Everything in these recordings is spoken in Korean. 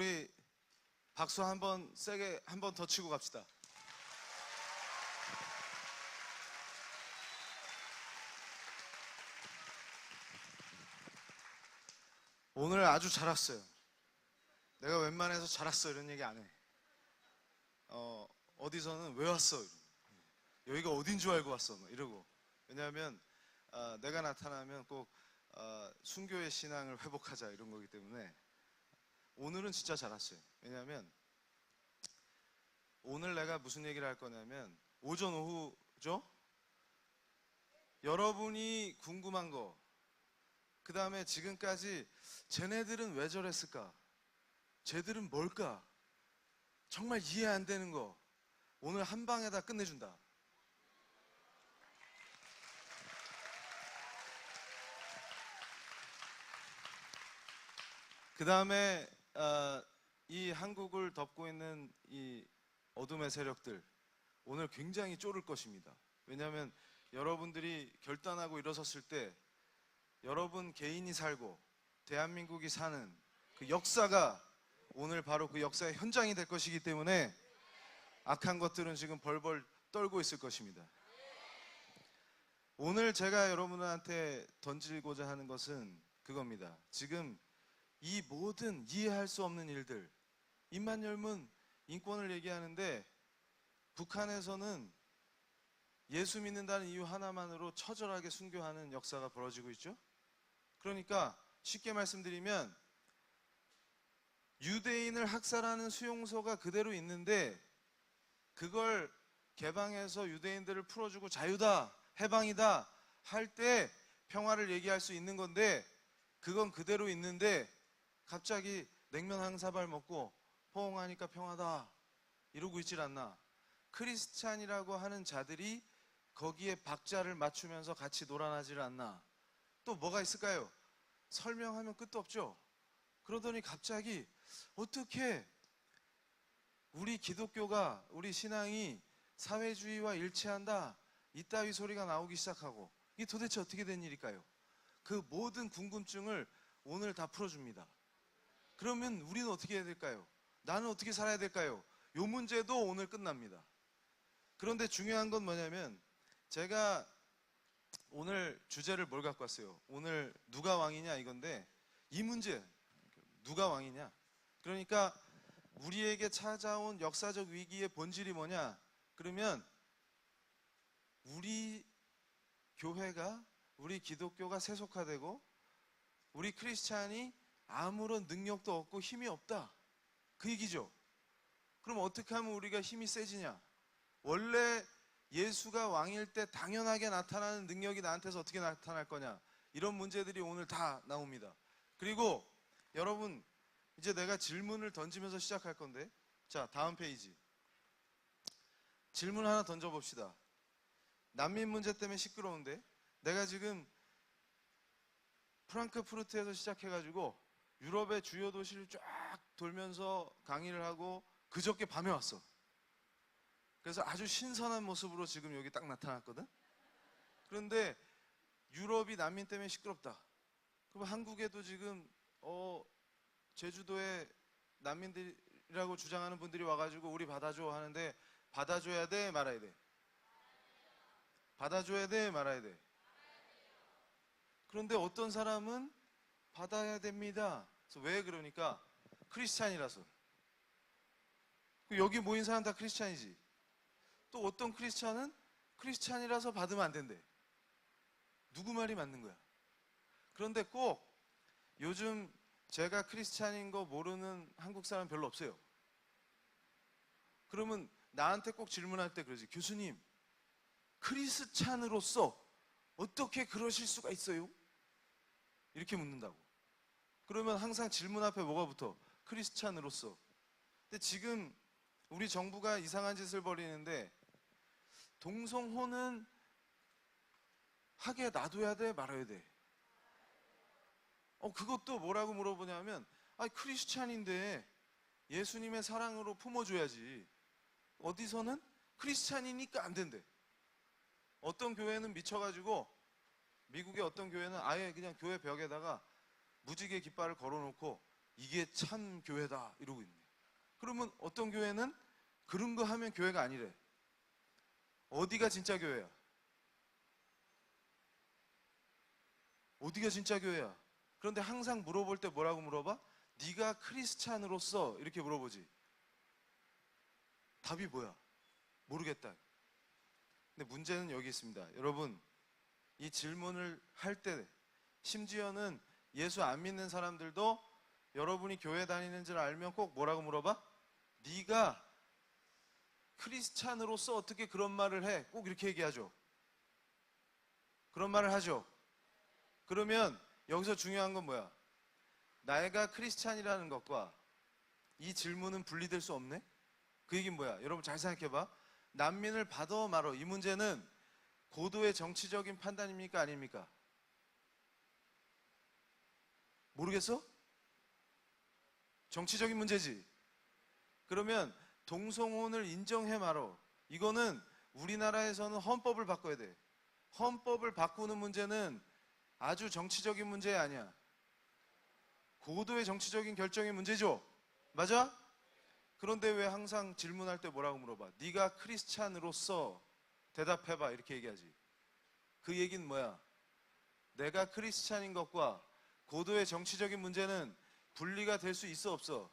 우리 박수 한번 세게 한 번 더 치고 갑시다. 오늘 아주 잘 왔어요. 내가 웬만해서 잘 왔어 이런 얘기 안 해. 어디서는 왜 왔어? 여기가 어딘 줄 알고 왔어? 이러고. 왜냐하면 내가 나타나면 꼭 순교의 신앙을 회복하자 이런 거기 때문에 오늘은 진짜 잘 왔어요. 왜냐하면 오늘 내가 무슨 얘기를 할 거냐면 오전 오후죠? 여러분이 궁금한 거, 그 다음에 지금까지 쟤네들은 왜 저랬을까? 쟤들은 뭘까? 정말 이해 안 되는 거 오늘 한 방에 다 끝내준다. 그 다음에 이 한국을 덮고 있는 이 어둠의 세력들 오늘 굉장히 쫄을 것입니다. 왜냐하면 여러분들이 결단하고 일어섰을 때 여러분 개인이 살고 대한민국이 사는 그 역사가 오늘 바로 그 역사의 현장이 될 것이기 때문에 악한 것들은 지금 벌벌 떨고 있을 것입니다. 오늘 제가 여러분한테 던지고자 하는 것은 그겁니다. 지금 이 모든 이해할 수 없는 일들, 입만 열면 인권을 얘기하는데 북한에서는 예수 믿는다는 이유 하나만으로 처절하게 순교하는 역사가 벌어지고 있죠. 그러니까 쉽게 말씀드리면 유대인을 학살하는 수용소가 그대로 있는데 그걸 개방해서 유대인들을 풀어주고 자유다, 해방이다 할 때 평화를 얘기할 수 있는 건데 그건 그대로 있는데 갑자기 냉면 한 사발 먹고 포옹하니까 평화다 이러고 있질 않나. 크리스찬이라고 하는 자들이 거기에 박자를 맞추면서 같이 놀아나질 않나. 또 뭐가 있을까요? 설명하면 끝도 없죠. 그러더니 갑자기 어떻게 우리 기독교가, 우리 신앙이 사회주의와 일치한다 이따위 소리가 나오기 시작하고 이게 도대체 어떻게 된 일일까요? 그 모든 궁금증을 오늘 다 풀어줍니다. 그러면 우리는 어떻게 해야 될까요? 나는 어떻게 살아야 될까요? 이 문제도 오늘 끝납니다. 그런데 중요한 건 뭐냐면 제가 오늘 주제를 뭘 갖고 왔어요? 오늘 누가 왕이냐 이건데 이 문제, 누가 왕이냐? 그러니까 우리에게 찾아온 역사적 위기의 본질이 뭐냐? 그러면 우리 교회가, 우리 기독교가 세속화되고 우리 크리스찬이 아무런 능력도 없고 힘이 없다. 그 얘기죠. 그럼 어떻게 하면 우리가 힘이 세지냐? 원래 예수가 왕일 때 당연하게 나타나는 능력이 나한테서 어떻게 나타날 거냐? 이런 문제들이 오늘 다 나옵니다. 그리고 여러분 이제 내가 질문을 던지면서 시작할 건데 자, 다음 페이지. 질문 하나 던져봅시다. 난민 문제 때문에 시끄러운데 내가 지금 프랑크푸르트에서 시작해가지고 유럽의 주요 도시를 쫙 돌면서 강의를 하고 그저께 밤에 왔어. 그래서 아주 신선한 모습으로 지금 여기 딱 나타났거든. 그런데 유럽이 난민 때문에 시끄럽다. 그럼 한국에도 지금 제주도에 난민들이라고 주장하는 분들이 와가지고 우리 받아줘 하는데 받아줘야 돼 말아야 돼? 받아줘야 돼 말아야 돼? 그런데 어떤 사람은 받아야 됩니다. 그래서 왜 그러니까 크리스찬이라서. 여기 모인 사람 다 크리스찬이지. 또 어떤 크리스찬은 크리스찬이라서 받으면 안 된대. 누구 말이 맞는 거야? 그런데 꼭 요즘 제가 크리스찬인 거 모르는 한국 사람 별로 없어요. 그러면 나한테 꼭 질문할 때 그러지. 교수님, 크리스찬으로서 어떻게 그러실 수가 있어요? 이렇게 묻는다고. 그러면 항상 질문 앞에 뭐가 붙어? 크리스찬으로서. 근데 지금 우리 정부가 이상한 짓을 벌이는데 동성혼은 하게 놔둬야 돼 말아야 돼? 그것도 뭐라고 물어보냐면 크리스찬인데 예수님의 사랑으로 품어줘야지. 어디서는 크리스찬이니까 안 된대. 어떤 교회는 미쳐가지고 미국의 어떤 교회는 아예 그냥 교회 벽에다가 무지개 깃발을 걸어놓고 이게 참 교회다 이러고 있네. 그러면 어떤 교회는 그런 거 하면 교회가 아니래. 어디가 진짜 교회야? 어디가 진짜 교회야? 그런데 항상 물어볼 때 뭐라고 물어봐? 네가 크리스찬으로서 이렇게 물어보지. 답이 뭐야? 모르겠다. 근데 문제는 여기 있습니다. 여러분, 이 질문을 할 때 심지어는 예수 안 믿는 사람들도 여러분이 교회 다니는 줄 알면 꼭 뭐라고 물어봐? 네가 크리스찬으로서 어떻게 그런 말을 해? 꼭 이렇게 얘기하죠. 그런 말을 하죠. 그러면 여기서 중요한 건 뭐야? 내가 크리스찬이라는 것과 이 질문은 분리될 수 없네? 그 얘기는 뭐야? 여러분 잘 생각해봐. 난민을 받아 말어. 이 문제는 고도의 정치적인 판단입니까? 아닙니까? 모르겠어? 정치적인 문제지. 그러면 동성혼을 인정해 말어. 이거는 우리나라에서는 헌법을 바꿔야 돼. 헌법을 바꾸는 문제는 아주 정치적인 문제 아니야. 고도의 정치적인 결정의 문제죠. 맞아? 그런데 왜 항상 질문할 때 뭐라고 물어봐? 네가 크리스찬으로서 대답해봐 이렇게 얘기하지. 그 얘기는 뭐야? 내가 크리스찬인 것과 고도의 정치적인 문제는 분리가 될 수 있어 없어?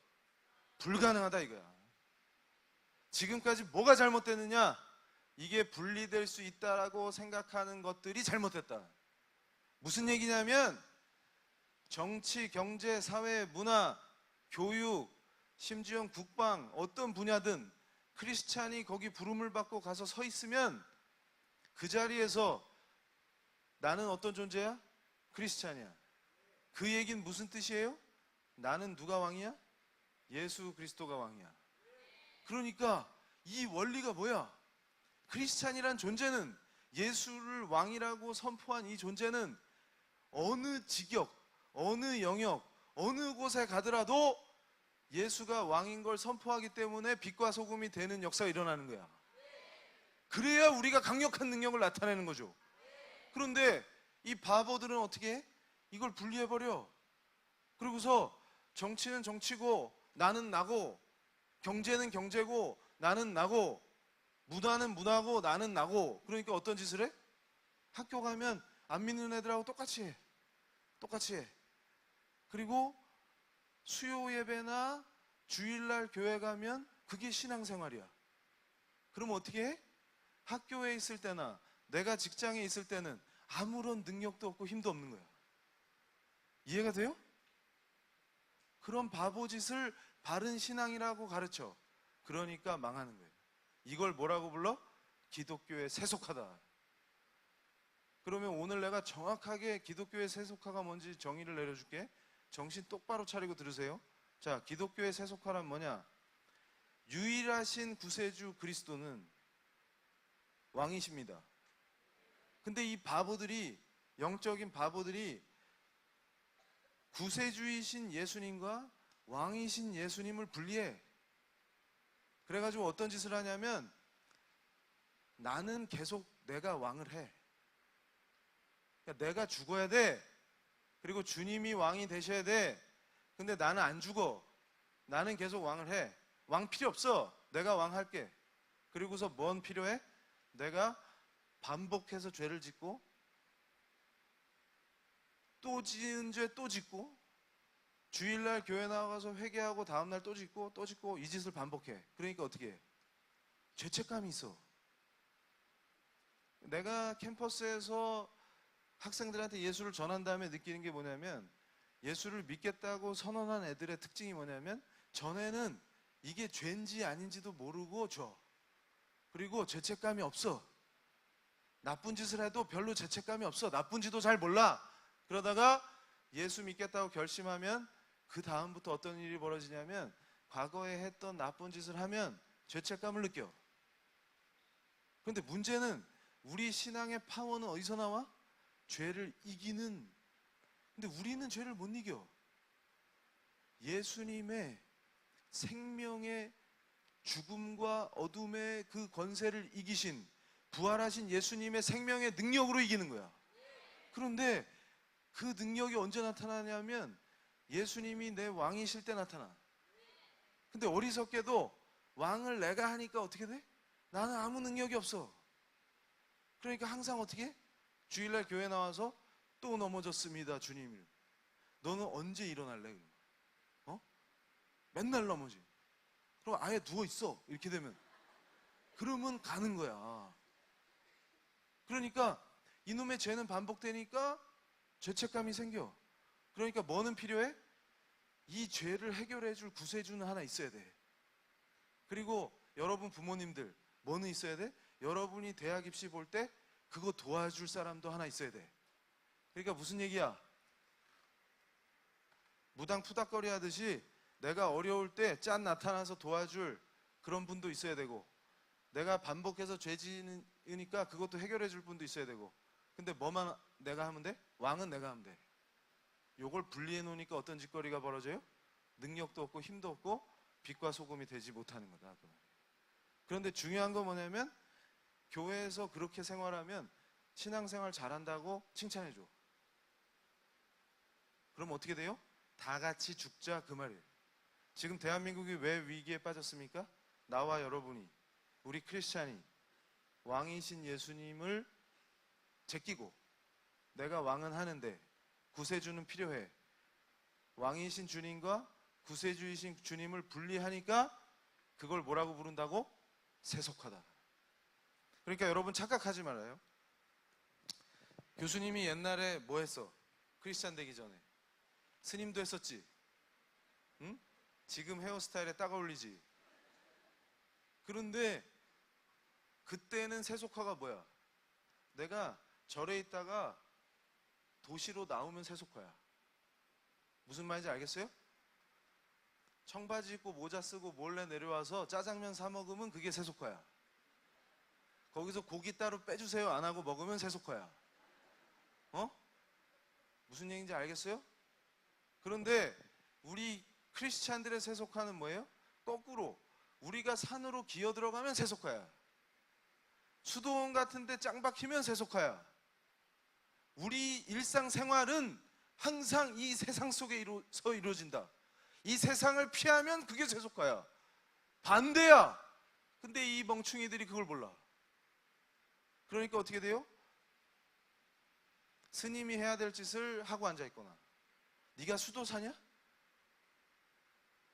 불가능하다 이거야. 지금까지 뭐가 잘못됐느냐? 이게 분리될 수 있다라고 생각하는 것들이 잘못됐다. 무슨 얘기냐면 정치, 경제, 사회, 문화, 교육, 심지어 국방 어떤 분야든 크리스찬이 거기 부름을 받고 가서 서 있으면 그 자리에서 나는 어떤 존재야? 크리스찬이야. 그 얘기는 무슨 뜻이에요? 나는 누가 왕이야? 예수 그리스도가 왕이야. 그러니까 이 원리가 뭐야? 크리스찬이란 존재는, 예수를 왕이라고 선포한 이 존재는 어느 직역, 어느 영역, 어느 곳에 가더라도 예수가 왕인 걸 선포하기 때문에 빛과 소금이 되는 역사가 일어나는 거야. 그래야 우리가 강력한 능력을 나타내는 거죠. 그런데 이 바보들은 어떻게 해? 이걸 분리해버려. 그리고서 정치는 정치고 나는 나고, 경제는 경제고 나는 나고, 문화는 문화고 나는 나고. 그러니까 어떤 짓을 해? 학교 가면 안 믿는 애들하고 똑같이 해. 똑같이 해. 그리고 수요 예배나 주일날 교회 가면 그게 신앙생활이야. 그럼 어떻게 해? 학교에 있을 때나 내가 직장에 있을 때는 아무런 능력도 없고 힘도 없는 거야. 이해가 돼요? 그런 바보짓을 바른 신앙이라고 가르쳐. 그러니까 망하는 거예요. 이걸 뭐라고 불러? 기독교에 세속하다. 그러면 오늘 내가 정확하게 기독교의 세속화가 뭔지 정의를 내려줄게. 정신 똑바로 차리고 들으세요. 자, 기독교의 세속화란 뭐냐? 유일하신 구세주 그리스도는 왕이십니다. 근데 이 바보들이, 영적인 바보들이 구세주이신 예수님과 왕이신 예수님을 분리해. 그래가지고 어떤 짓을 하냐면 나는 계속 내가 왕을 해. 그러니까 내가 죽어야 돼. 그리고 주님이 왕이 되셔야 돼. 근데 나는 안 죽어. 나는 계속 왕을 해. 왕 필요 없어. 내가 왕 할게. 그리고서 뭔 필요해? 내가 반복해서 죄를 짓고 또 지은 죄 또 짓고 주일날 교회 나가서 회개하고 다음날 또 짓고 또 짓고 이 짓을 반복해. 그러니까 어떻게 해? 죄책감이 있어. 내가 캠퍼스에서 학생들한테 예수를 전한 다음에 느끼는 게 뭐냐면, 예수를 믿겠다고 선언한 애들의 특징이 뭐냐면 전에는 이게 죄인지 아닌지도 모르고 줘. 그리고 죄책감이 없어. 나쁜 짓을 해도 별로 죄책감이 없어. 나쁜지도 잘 몰라. 그러다가 예수 믿겠다고 결심하면 그 다음부터 어떤 일이 벌어지냐면 과거에 했던 나쁜 짓을 하면 죄책감을 느껴. 그런데 문제는 우리 신앙의 파워는 어디서 나와? 죄를 이기는. 근데 우리는 죄를 못 이겨. 예수님의 생명의 죽음과 어둠의 그 권세를 이기신, 부활하신 예수님의 생명의 능력으로 이기는 거야. 그런데 그 능력이 언제 나타나냐면 예수님이 내 왕이실 때 나타나. 근데 어리석게도 왕을 내가 하니까 어떻게 돼? 나는 아무 능력이 없어. 그러니까 항상 어떻게 해? 주일날 교회 나와서 또 넘어졌습니다, 주님. 너는 언제 일어날래? 어? 맨날 넘어지. 그럼 아예 누워있어. 이렇게 되면. 그러면 가는 거야. 그러니까 이놈의 죄는 반복되니까 죄책감이 생겨. 그러니까 뭐는 필요해? 이 죄를 해결해 줄 구세주는 하나 있어야 돼. 그리고 여러분 부모님들 뭐는 있어야 돼? 여러분이 대학 입시 볼 때 그거 도와줄 사람도 하나 있어야 돼. 그러니까 무슨 얘기야? 무당 푸닥거리 하듯이 내가 어려울 때 짠 나타나서 도와줄 그런 분도 있어야 되고, 내가 반복해서 죄 지으니까 그것도 해결해 줄 분도 있어야 되고. 근데 뭐만 내가 하면 돼? 왕은 내가 하면 돼. 요걸 분리해 놓으니까 어떤 짓거리가 벌어져요? 능력도 없고 힘도 없고 빛과 소금이 되지 못하는 거다. 그런데 중요한 건 뭐냐면 교회에서 그렇게 생활하면 신앙생활 잘한다고 칭찬해 줘. 그럼 어떻게 돼요? 다 같이 죽자 그 말이에요. 지금 대한민국이 왜 위기에 빠졌습니까? 나와 여러분이, 우리 크리스찬이 왕이신 예수님을 제끼고, 내가 왕은 하는데 구세주는 필요해. 왕이신 주님과 구세주이신 주님을 분리하니까 그걸 뭐라고 부른다고? 세속화다. 그러니까 여러분 착각하지 말아요. 교수님이 옛날에 뭐 했어? 크리스찬 되기 전에 스님도 했었지. 응? 지금 헤어스타일에 딱 어울리지. 그런데 그때는 세속화가 뭐야? 내가 절에 있다가 도시로 나오면 세속화야. 무슨 말인지 알겠어요? 청바지 입고 모자 쓰고 몰래 내려와서 짜장면 사 먹으면 그게 세속화야. 거기서 고기 따로 빼주세요 안 하고 먹으면 세속화야. 무슨 얘기인지 알겠어요? 그런데 우리 크리스찬들의 세속화는 뭐예요? 거꾸로 우리가 산으로 기어 들어가면 세속화야. 수도원 같은 데 짱 박히면 세속화야. 우리 일상생활은 항상 이 세상 속에 서 이루어진다. 이 세상을 피하면 그게 세속화야. 반대야. 근데 이 멍충이들이 그걸 몰라. 그러니까 어떻게 돼요? 스님이 해야 될 짓을 하고 앉아있거나, 네가 수도사냐?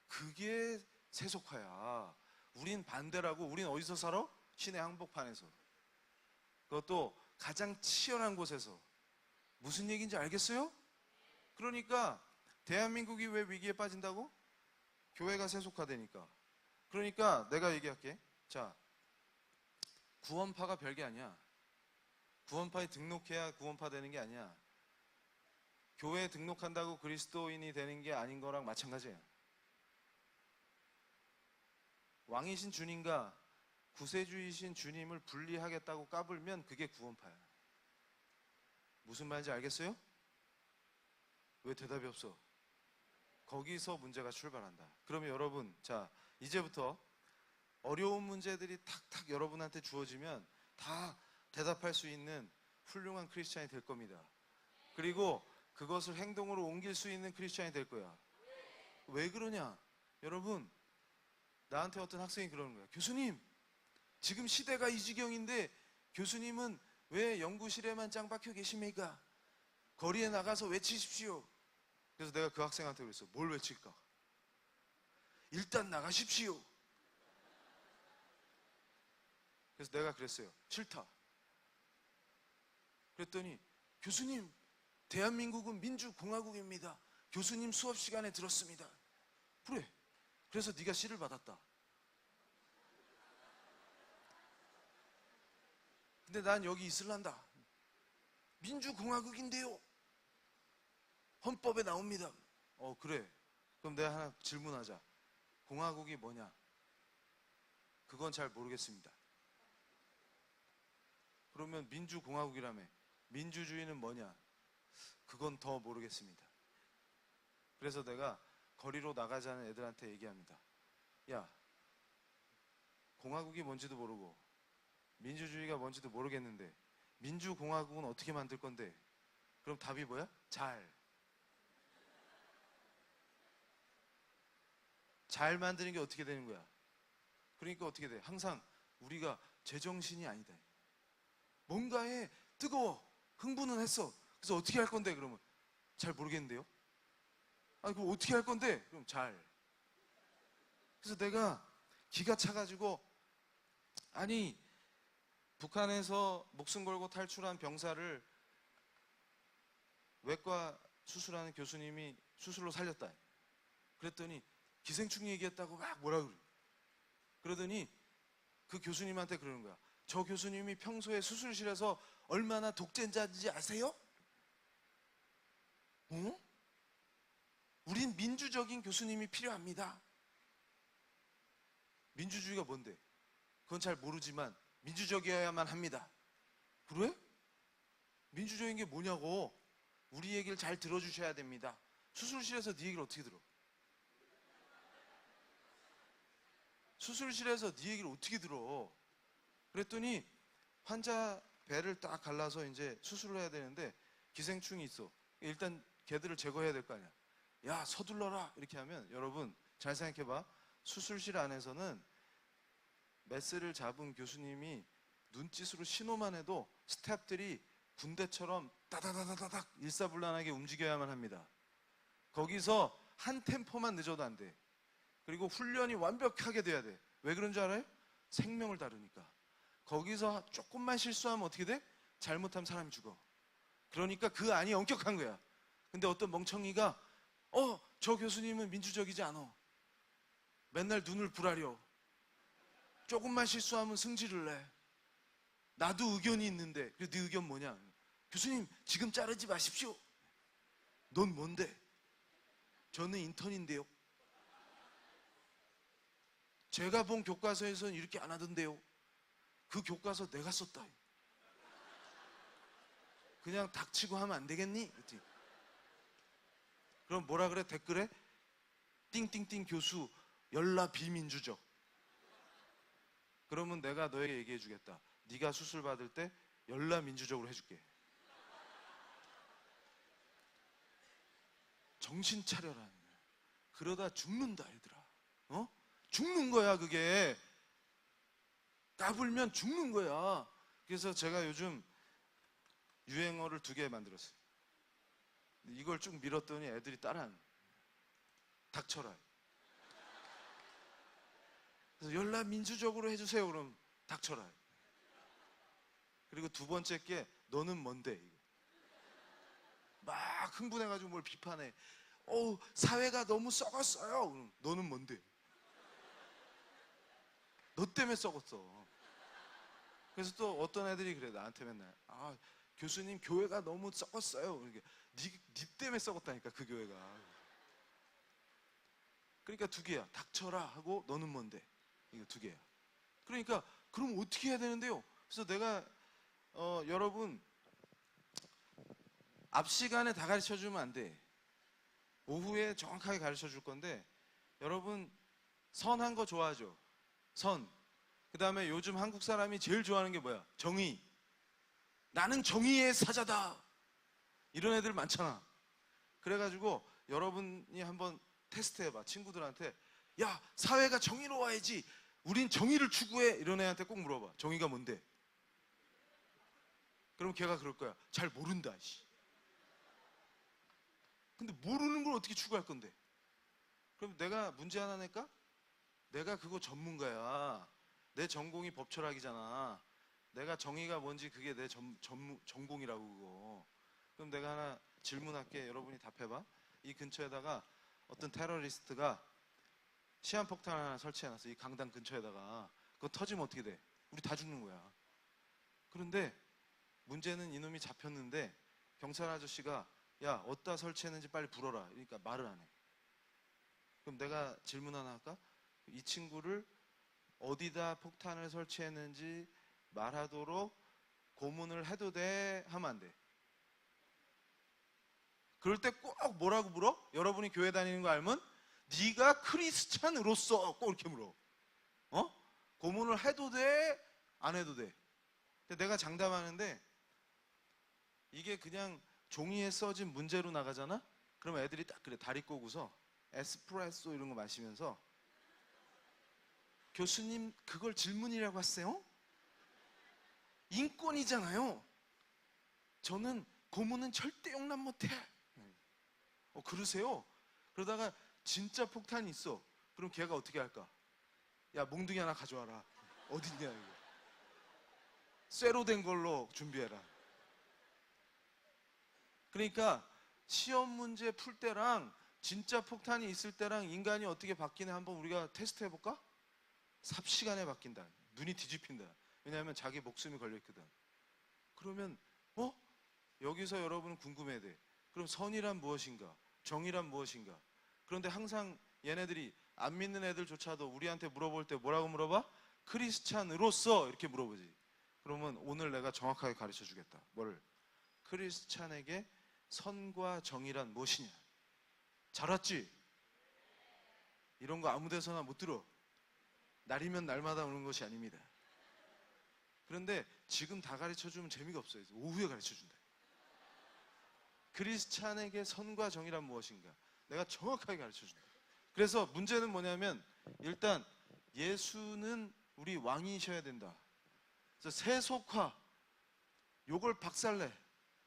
그게 세속화야. 우린 반대라고. 우린 어디서 살아? 시내 한복판에서. 그것도 가장 치열한 곳에서. 무슨 얘기인지 알겠어요? 그러니까 대한민국이 왜 위기에 빠진다고? 교회가 세속화되니까. 그러니까 내가 얘기할게. 자, 구원파가 별게 아니야. 구원파에 등록해야 구원파 되는 게 아니야. 교회에 등록한다고 그리스도인이 되는 게 아닌 거랑 마찬가지야. 왕이신 주님과 구세주이신 주님을 분리하겠다고 까불면 그게 구원파야. 무슨 말인지 알겠어요? 왜 대답이 없어? 거기서 문제가 출발한다. 그러면 여러분, 자, 이제부터 어려운 문제들이 탁탁 여러분한테 주어지면 다 대답할 수 있는 훌륭한 크리스찬이 될 겁니다. 그리고 그것을 행동으로 옮길 수 있는 크리스찬이 될 거야. 왜 그러냐? 여러분, 나한테 어떤 학생이 그러는 거야. 교수님, 지금 시대가 이 지경인데 교수님은 왜 연구실에만 짱 박혀 계십니까? 거리에 나가서 외치십시오. 그래서 내가 그 학생한테 그랬어. 뭘 외칠까? 일단 나가십시오. 그래서 내가 그랬어요. 싫다. 그랬더니 교수님, 대한민국은 민주공화국입니다. 교수님 수업 시간에 들었습니다. 그래. 그래서 네가 C를 받았다. 근데 난 여기 있을란다. 민주공화국인데요. 헌법에 나옵니다. 그래. 그럼 내가 하나 질문하자. 공화국이 뭐냐? 그건 잘 모르겠습니다. 그러면 민주공화국이라며. 민주주의는 뭐냐? 그건 더 모르겠습니다. 그래서 내가 거리로 나가자는 애들한테 얘기합니다. 야, 공화국이 뭔지도 모르고 민주주의가 뭔지도 모르겠는데 민주공화국은 어떻게 만들 건데? 그럼 답이 뭐야? 잘. 잘 만드는 게 어떻게 되는 거야? 그러니까 어떻게 돼? 항상 우리가 제정신이 아니다. 뭔가에 뜨거워. 흥분은 했어. 그래서 어떻게 할 건데? 그러면 잘 모르겠는데요? 아니, 그럼 어떻게 할 건데? 그럼 잘. 그래서 내가 기가 차가지고, 아니, 북한에서 목숨 걸고 탈출한 병사를 외과 수술하는 교수님이 수술로 살렸다. 그랬더니 기생충 얘기했다고 막 뭐라 그래. 그러더니 그 교수님한테 그러는 거야. 저 교수님이 평소에 수술실에서 얼마나 독재자인지 아세요? 어? 우린 민주적인 교수님이 필요합니다. 민주주의가 뭔데? 그건 잘 모르지만 민주적이어야만 합니다. 그래? 민주적인 게 뭐냐고. 우리 얘기를 잘 들어주셔야 됩니다. 수술실에서 네 얘기를 어떻게 들어? 수술실에서 네 얘기를 어떻게 들어? 그랬더니 환자 배를 딱 갈라서 이제 수술을 해야 되는데 기생충이 있어. 일단 걔들을 제거해야 될 거 아니야. 야, 서둘러라. 이렇게 하면 여러분 잘 생각해봐. 수술실 안에서는 메스를 잡은 교수님이 눈짓으로 신호만 해도 스태프들이 군대처럼 따다다다닥 일사불란하게 움직여야만 합니다. 거기서 한 템포만 늦어도 안 돼. 그리고 훈련이 완벽하게 돼야 돼. 왜 그런 줄 알아요? 생명을 다루니까. 거기서 조금만 실수하면 어떻게 돼? 잘못하면 사람이 죽어. 그러니까 그 안이 엄격한 거야. 근데 어떤 멍청이가 저 교수님은 민주적이지 않아. 맨날 눈을 부라려. 조금만 실수하면 승질을 내. 나도 의견이 있는데. 그래, 네 의견 뭐냐? 교수님, 지금 자르지 마십시오. 넌 뭔데? 저는 인턴인데요. 제가 본 교과서에서는 이렇게 안 하던데요. 그 교과서 내가 썼다. 그냥 닥치고 하면 안 되겠니? 그럼 뭐라 그래? 댓글에 띵띵띵 교수 열라 비민주적. 그러면 내가 너에게 얘기해 주겠다. 네가 수술 받을 때 열라 민주적으로 해줄게. 정신 차려라. 그러다 죽는다 얘들아. 죽는 거야 그게. 까불면 죽는 거야. 그래서 제가 요즘 유행어를 2개 만들었어요. 이걸 쭉 밀었더니 애들이 따라하는. 닥쳐라. 그래서 열라 민주적으로 해주세요. 그럼 닥쳐라. 그리고 2번째 게 너는 뭔데? 막 흥분해가지고 뭘 비판해. 사회가 너무 썩었어요. 그럼 너는 뭔데? 너 때문에 썩었어. 그래서 또 어떤 애들이 그래 나한테 맨날 교수님 교회가 너무 썩었어요. 그러니까 네 때문에 썩었다니까 그 교회가. 그러니까 2개야. 닥쳐라 하고 너는 뭔데? 이거 2개야. 그러니까 그럼 어떻게 해야 되는데요? 그래서 내가 여러분 앞 시간에 다 가르쳐 주면 안 돼. 오후에 정확하게 가르쳐 줄 건데 여러분 선한 거 좋아하죠? 선. 그 다음에 요즘 한국 사람이 제일 좋아하는 게 뭐야? 정의. 나는 정의의 사자다. 이런 애들 많잖아. 그래가지고 여러분이 한번 테스트 해봐. 친구들한테 야, 사회가 정의로워야지. 우린 정의를 추구해. 이런 애한테 꼭 물어봐. 정의가 뭔데? 그럼 걔가 그럴 거야. 잘 모른다. 근데 모르는 걸 어떻게 추구할 건데? 그럼 내가 문제 하나 낼까? 내가 그거 전문가야. 내 전공이 법철학이잖아. 내가 정의가 뭔지 그게 내 전공이라고 그거. 그럼 내가 하나 질문할게. 여러분이 답해봐. 이 근처에다가 어떤 테러리스트가 시한폭탄 하나 설치해놨어. 이 강당 근처에다가. 그거 터지면 어떻게 돼? 우리 다 죽는 거야. 그런데 문제는 이놈이 잡혔는데 경찰 아저씨가 야, 어디다 설치했는지 빨리 불어라. 그러니까 말을 안 해. 그럼 내가 질문 하나 할까? 이 친구를 어디다 폭탄을 설치했는지 말하도록 고문을 해도 돼? 하면 안 돼. 그럴 때 꼭 뭐라고 물어? 여러분이 교회 다니는 거 알면 네가 크리스찬으로서 꼭 이렇게 물어. 고문을 해도 돼? 안 해도 돼? 근데 내가 장담하는데 이게 그냥 종이에 써진 문제로 나가잖아? 그럼 애들이 딱 그래. 다리 꼬고서 에스프레소 이런 거 마시면서 교수님, 그걸 질문이라고 하세요? 인권이잖아요. 저는 고문은 절대 용납 못해. 그러세요? 그러다가 진짜 폭탄이 있어. 그럼 걔가 어떻게 할까? 야, 몽둥이 하나 가져와라. 어딨냐 이거. 쇠로 된 걸로 준비해라. 그러니까 시험 문제 풀 때랑 진짜 폭탄이 있을 때랑 인간이 어떻게 바뀌네 한번 우리가 테스트 해볼까? 삽시간에 바뀐다. 눈이 뒤집힌다. 왜냐하면 자기 목숨이 걸려있거든. 그러면 여기서 여러분은 궁금해야 돼. 그럼 선이란 무엇인가? 정의란 무엇인가? 그런데 항상 얘네들이 안 믿는 애들조차도 우리한테 물어볼 때 뭐라고 물어봐? 크리스찬으로서 이렇게 물어보지. 그러면 오늘 내가 정확하게 가르쳐 주겠다. 뭐를? 크리스찬에게 선과 정의란 무엇이냐? 잘 왔지? 이런 거 아무 데서나 못 들어. 날이면 날마다 오는 것이 아닙니다. 그런데 지금 다 가르쳐주면 재미가 없어요. 오후에 가르쳐준다. 크리스찬에게 선과 정의란 무엇인가? 내가 정확하게 가르쳐준다. 그래서 문제는 뭐냐면 일단 예수는 우리 왕이셔야 된다. 그래서 세속화, 요걸 박살내.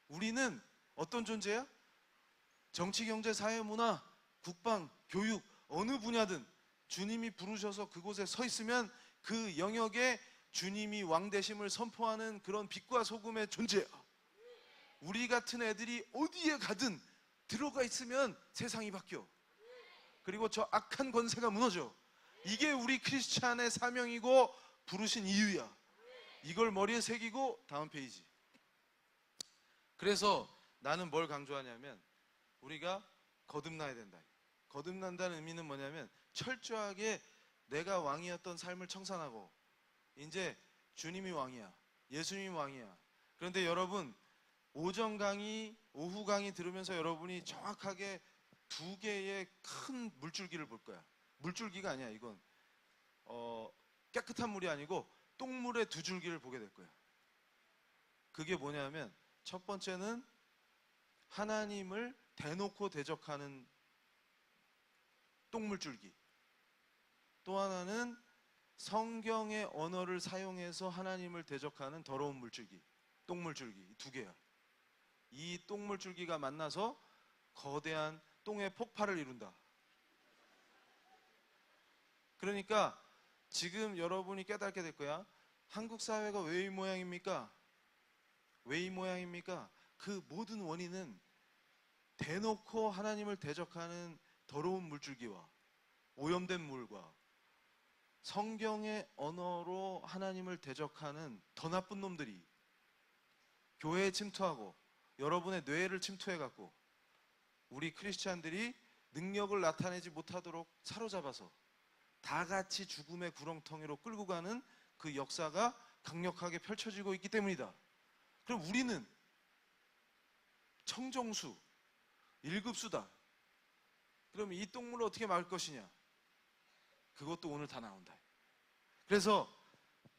우리는 어떤 존재야? 정치, 경제, 사회, 문화, 국방, 교육, 어느 분야든 주님이 부르셔서 그곳에 서 있으면 그 영역에 주님이 왕되심을 선포하는 그런 빛과 소금의 존재야. 우리 같은 애들이 어디에 가든 들어가 있으면 세상이 바뀌어. 그리고 저 악한 권세가 무너져. 이게 우리 크리스찬의 사명이고 부르신 이유야. 이걸 머리에 새기고 다음 페이지. 그래서 나는 뭘 강조하냐면 우리가 거듭나야 된다. 거듭난다는 의미는 뭐냐면 철저하게 내가 왕이었던 삶을 청산하고 이제 주님이 왕이야. 예수님이 왕이야. 그런데 여러분 오전 강의, 오후 강의 들으면서 여러분이 정확하게 두 개의 큰 물줄기를 볼 거야. 물줄기가 아니야. 이건 깨끗한 물이 아니고 똥물의 두 줄기를 보게 될 거야. 그게 뭐냐면 첫 번째는 하나님을 대놓고 대적하는 똥물줄기. 또 하나는 성경의 언어를 사용해서 하나님을 대적하는 더러운 물줄기. 똥물줄기. 두 개야. 이 똥물줄기가 만나서 거대한 똥의 폭발을 이룬다. 그러니까 지금 여러분이 깨닫게 될 거야. 한국 사회가 왜 이 모양입니까? 왜 이 모양입니까? 그 모든 원인은 대놓고 하나님을 대적하는 더러운 물줄기와 오염된 물과 성경의 언어로 하나님을 대적하는 더 나쁜 놈들이 교회에 침투하고 여러분의 뇌를 침투해갖고 우리 크리스찬들이 능력을 나타내지 못하도록 사로잡아서 다 같이 죽음의 구렁텅이로 끌고 가는 그 역사가 강력하게 펼쳐지고 있기 때문이다. 그럼 우리는 청정수, 1급수다. 그럼 이 똥물을 어떻게 막을 것이냐? 그것도 오늘 다 나온다. 그래서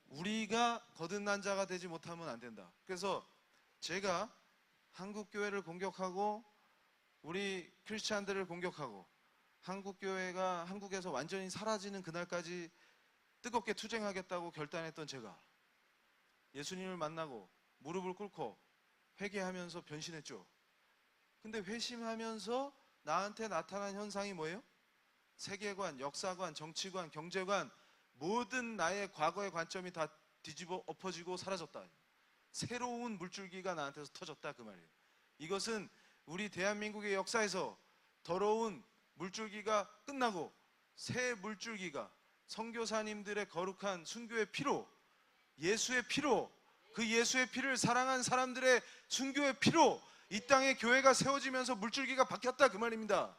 우리가 거듭난 자가 되지 못하면 안 된다. 그래서 제가 한국 교회를 공격하고 우리 크리스찬들을 공격하고 한국 교회가 한국에서 완전히 사라지는 그날까지 뜨겁게 투쟁하겠다고 결단했던 제가 예수님을 만나고 무릎을 꿇고 회개하면서 변신했죠. 근데 회심하면서 나한테 나타난 현상이 뭐예요? 세계관, 역사관, 정치관, 경제관 모든 나의 과거의 관점이 다 뒤집어 엎어지고 사라졌다. 새로운 물줄기가 나한테서 터졌다 그 말이에요. 이것은 우리 대한민국의 역사에서 더러운 물줄기가 끝나고 새 물줄기가 선교사님들의 거룩한 순교의 피로, 예수의 피로, 그 예수의 피를 사랑한 사람들의 순교의 피로 이 땅에 교회가 세워지면서 물줄기가 바뀌었다 그 말입니다.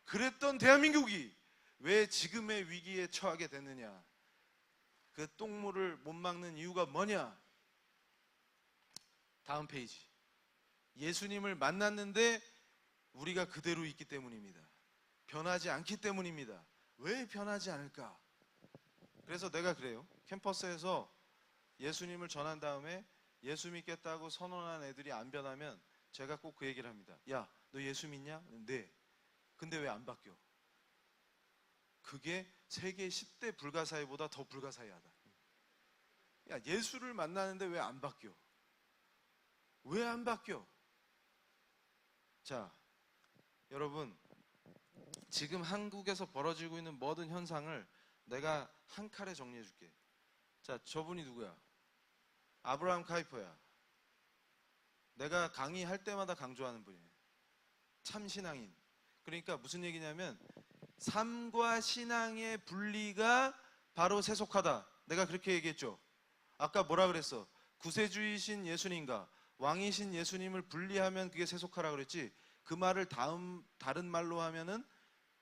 그랬던 대한민국이 왜 지금의 위기에 처하게 됐느냐? 그 똥물을 못 막는 이유가 뭐냐? 다음 페이지. 예수님을 만났는데 우리가 그대로 있기 때문입니다. 변하지 않기 때문입니다. 왜 변하지 않을까? 그래서 내가 그래요. 캠퍼스에서 예수님을 전한 다음에 예수 믿겠다고 선언한 애들이 안 변하면 제가 꼭 그 얘기를 합니다. 야, 너 예수 믿냐? 네. 근데 왜 안 바뀌어? 그게 세계 10대 불가사의보다 더 불가사의하다. 야, 예수를 만나는데 왜 안 바뀌어? 왜 안 바뀌어? 자, 여러분, 지금 한국에서 벌어지고 있는 모든 현상을 내가 한 칼에 정리해 줄게. 자, 저분이 누구야? 아브라함 카이퍼야. 내가 강의할 때마다 강조하는 분이에요. 참 신앙인. 그러니까 무슨 얘기냐면 삶과 신앙의 분리가 바로 세속화다. 내가 그렇게 얘기했죠. 아까 뭐라 그랬어? 구세주이신 예수님과 왕이신 예수님을 분리하면 그게 세속화라 그랬지. 그 말을 다른 말로 하면은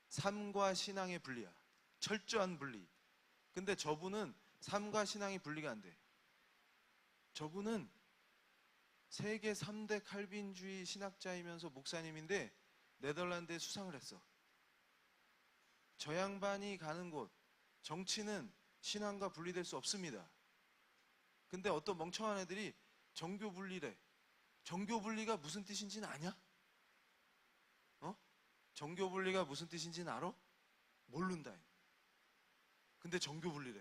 삶과 신앙의 분리야. 철저한 분리. 근데 저분은 삶과 신앙이 분리가 안 돼. 저분은 세계 3대 칼빈주의 신학자이면서 목사님인데 네덜란드에 수상을 했어. 저 양반이 가는 곳, 정치는 신앙과 분리될 수 없습니다. 근데 어떤 멍청한 애들이 정교 분리래. 정교 분리가 무슨 뜻인지는 아냐? 정교 분리가 무슨 뜻인지는 알아? 모른다. 근데 정교 분리래.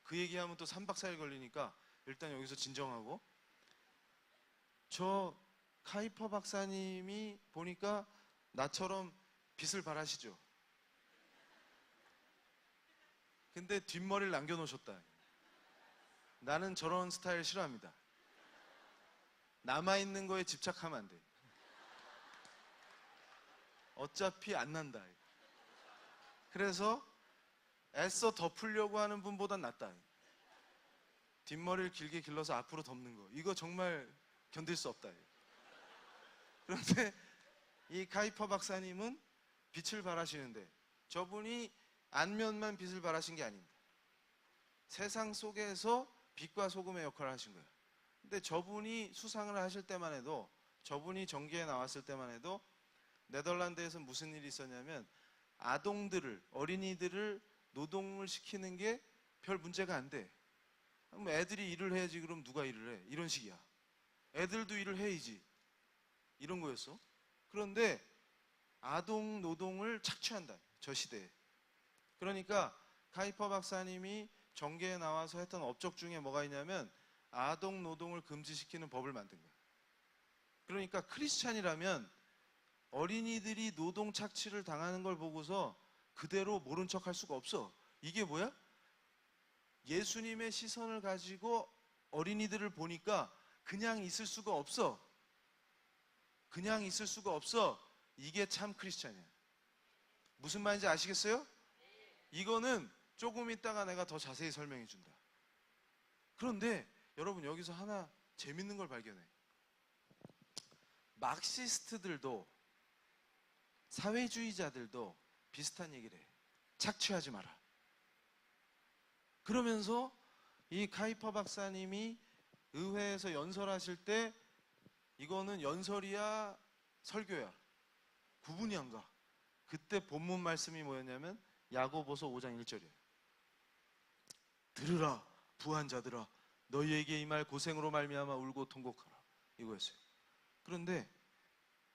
그 얘기하면 또 3박 4일 걸리니까 일단 여기서 진정하고. 저 카이퍼 박사님이 보니까 나처럼 빚을 바라시죠. 근데 뒷머리를 남겨놓으셨다. 나는 저런 스타일 싫어합니다. 남아있는 거에 집착하면 안 돼. 어차피 안 난다. 그래서 애써 덮으려고 하는 분보단 낫다. 뒷머리를 길게 길러서 앞으로 덮는 거. 이거 정말 견딜 수 없다. 그런데 이 카이퍼 박사님은 빛을 발하시는데 저분이 안면만 빛을 발하신 게 아닙니다. 세상 속에서 빛과 소금의 역할을 하신 거예요. 근데 저분이 수상을 하실 때만 해도, 저분이 정계에 나왔을 때만 해도 네덜란드에서 무슨 일이 있었냐면 아동들을, 어린이들을 노동을 시키는 게 별 문제가 안 돼. 애들이 일을 해야지. 그럼 누가 일을 해? 이런 식이야. 애들도 일을 해야지. 이런 거였어. 그런데 아동 노동을 착취한다. 저 시대에. 그러니까 카이퍼 박사님이 정계에 나와서 했던 업적 중에 뭐가 있냐면 아동 노동을 금지시키는 법을 만든 거야. 그러니까 크리스찬이라면 어린이들이 노동 착취를 당하는 걸 보고서 그대로 모른 척 할 수가 없어. 이게 뭐야? 예수님의 시선을 가지고 어린이들을 보니까 그냥 있을 수가 없어. 그냥 있을 수가 없어. 이게 참 크리스찬이야. 무슨 말인지 아시겠어요? 이거는 조금 있다가 내가 더 자세히 설명해 준다. 그런데 여러분 여기서 하나 재밌는 걸 발견해. 막시스트들도 사회주의자들도 비슷한 얘기를 해. 착취하지 마라. 그러면서 이 카이퍼 박사님이 의회에서 연설하실 때 이거는 연설이야 설교야 구분이 안 가. 그때 본문 말씀이 뭐였냐면 야고보서 5장 1절이에요. 들으라 부한 자들아 너희에게 이 말 고생으로 말미암아 울고 통곡하라. 이거였어요. 그런데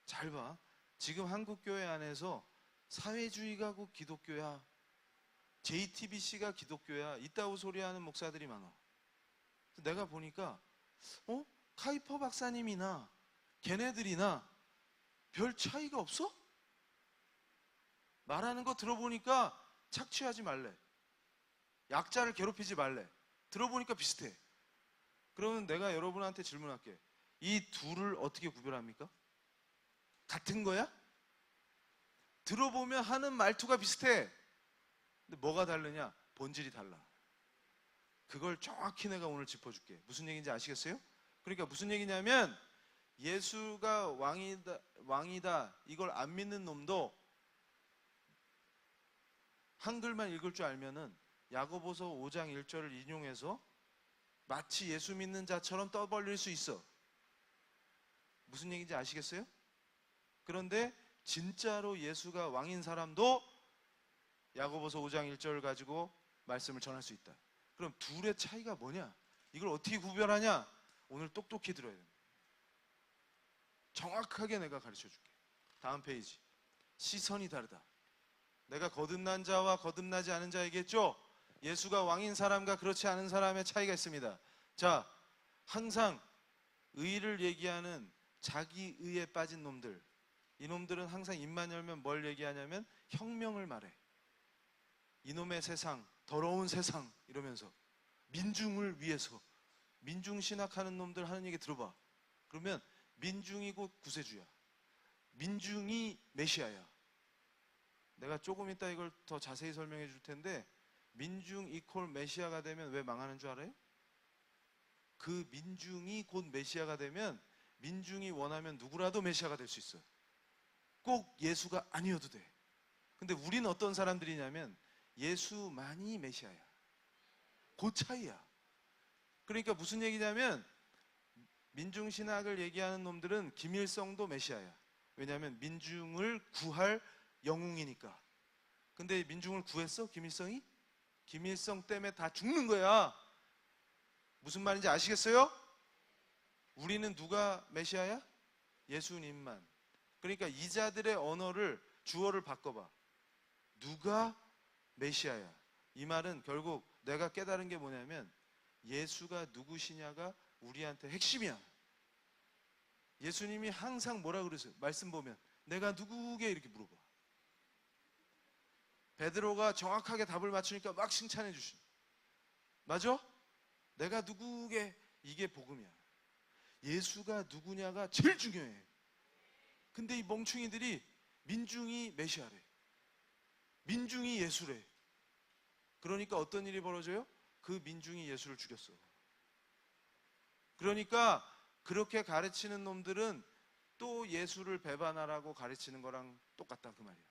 잘 봐. 지금 한국 교회 안에서 사회주의가 곧 기독교야, JTBC가 기독교야 이따구 소리하는 목사들이 많아. 내가 보니까 카이퍼 박사님이나 걔네들이나 별 차이가 없어? 말하는 거 들어보니까 착취하지 말래, 약자를 괴롭히지 말래, 들어보니까 비슷해. 그러면 내가 여러분한테 질문할게. 이 둘을 어떻게 구별합니까? 같은 거야? 들어보면 하는 말투가 비슷해. 근데 뭐가 다르냐? 본질이 달라. 그걸 정확히 내가 오늘 짚어줄게. 무슨 얘기인지 아시겠어요? 그러니까 무슨 얘기냐면 예수가 왕이다 이걸 안 믿는 놈도 한글만 읽을 줄 알면은 야고보서 5장 1절을 인용해서 마치 예수 믿는 자처럼 떠벌릴 수 있어. 무슨 얘기인지 아시겠어요? 그런데 진짜로 예수가 왕인 사람도 야고보서 5장 1절을 가지고 말씀을 전할 수 있다. 그럼 둘의 차이가 뭐냐? 이걸 어떻게 구별하냐? 오늘 똑똑히 들어야 됩니다. 정확하게 내가 가르쳐 줄게. 다음 페이지. 시선이 다르다. 내가 거듭난 자와 거듭나지 않은 자 얘기했죠? 예수가 왕인 사람과 그렇지 않은 사람의 차이가 있습니다. 자, 항상 의를 얘기하는 자기 의에 빠진 놈들, 이놈들은 항상 입만 열면 뭘 얘기하냐면 혁명을 말해. 이놈의 세상, 더러운 세상 이러면서 민중을 위해서, 민중 신학하는 놈들 하는 얘기 들어봐. 그러면 민중이 곧 구세주야. 민중이 메시아야. 내가 조금 이따 이걸 더 자세히 설명해 줄 텐데, 민중 이퀄 메시아가 되면 왜 망하는 줄 알아요? 그 민중이 곧 메시아가 되면 민중이 원하면 누구라도 메시아가 될 수 있어요. 꼭 예수가 아니어도 돼. 근데 우리는 어떤 사람들이냐면 예수만이 메시아야. 그 차이야. 그러니까 무슨 얘기냐면 민중신학을 얘기하는 놈들은 김일성도 메시아야. 왜냐하면 민중을 구할 영웅이니까. 근데 민중을 구했어? 김일성이? 김일성 때문에 다 죽는 거야. 무슨 말인지 아시겠어요? 우리는 누가 메시아야? 예수님만. 그러니까 이자들의 언어를, 주어를 바꿔봐. 누가 메시아야? 이 말은 결국 내가 깨달은 게 뭐냐면 예수가 누구시냐가 우리한테 핵심이야. 예수님이 항상 뭐라 그러세요? 말씀 보면 내가 누구게 이렇게 물어봐. 베드로가 정확하게 답을 맞추니까 막 칭찬해 주시네. 맞아? 내가 누구게, 이게 복음이야. 예수가 누구냐가 제일 중요해. 근데 이 멍충이들이 민중이 메시아래, 민중이 예수래. 그러니까 어떤 일이 벌어져요? 그 민중이 예수를 죽였어. 그러니까 그렇게 가르치는 놈들은 또 예수를 배반하라고 가르치는 거랑 똑같다 그 말이야.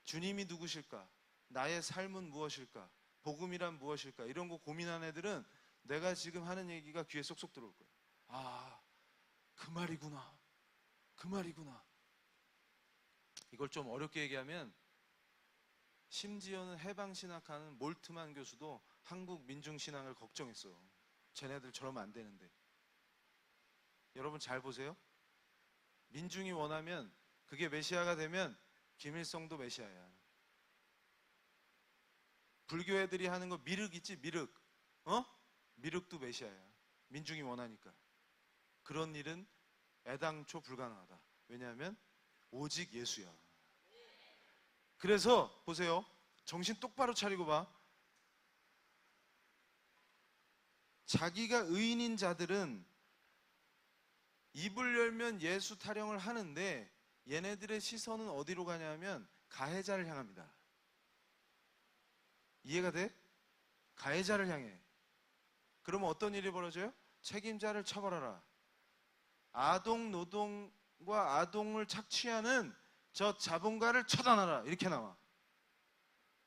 주님이 누구실까? 나의 삶은 무엇일까? 복음이란 무엇일까? 이런 거 고민하는 애들은 내가 지금 하는 얘기가 귀에 쏙쏙 들어올 거야. 아, 그 말이구나. 그 말이구나. 이걸 좀 어렵게 얘기하면 심지어는 해방신학하는 몰트만 교수도 한국 민중신앙을 걱정했어. 쟤네들 저러면 안 되는데. 여러분 잘 보세요. 민중이 원하면 그게 메시아가 되면 김일성도 메시아야. 불교 애들이 하는 거 미륵 있지, 미륵. 미륵도 메시아야. 민중이 원하니까. 그런 일은 애당초 불가능하다. 왜냐하면 오직 예수야. 그래서 보세요. 정신 똑바로 차리고 봐. 자기가 의인인 자들은 입을 열면 예수 타령을 하는데 얘네들의 시선은 어디로 가냐면 가해자를 향합니다. 이해가 돼? 가해자를 향해. 그러면 어떤 일이 벌어져요? 책임자를 처벌하라. 아동 노동과 아동을 착취하는 저 자본가를 처단하라. 이렇게 나와.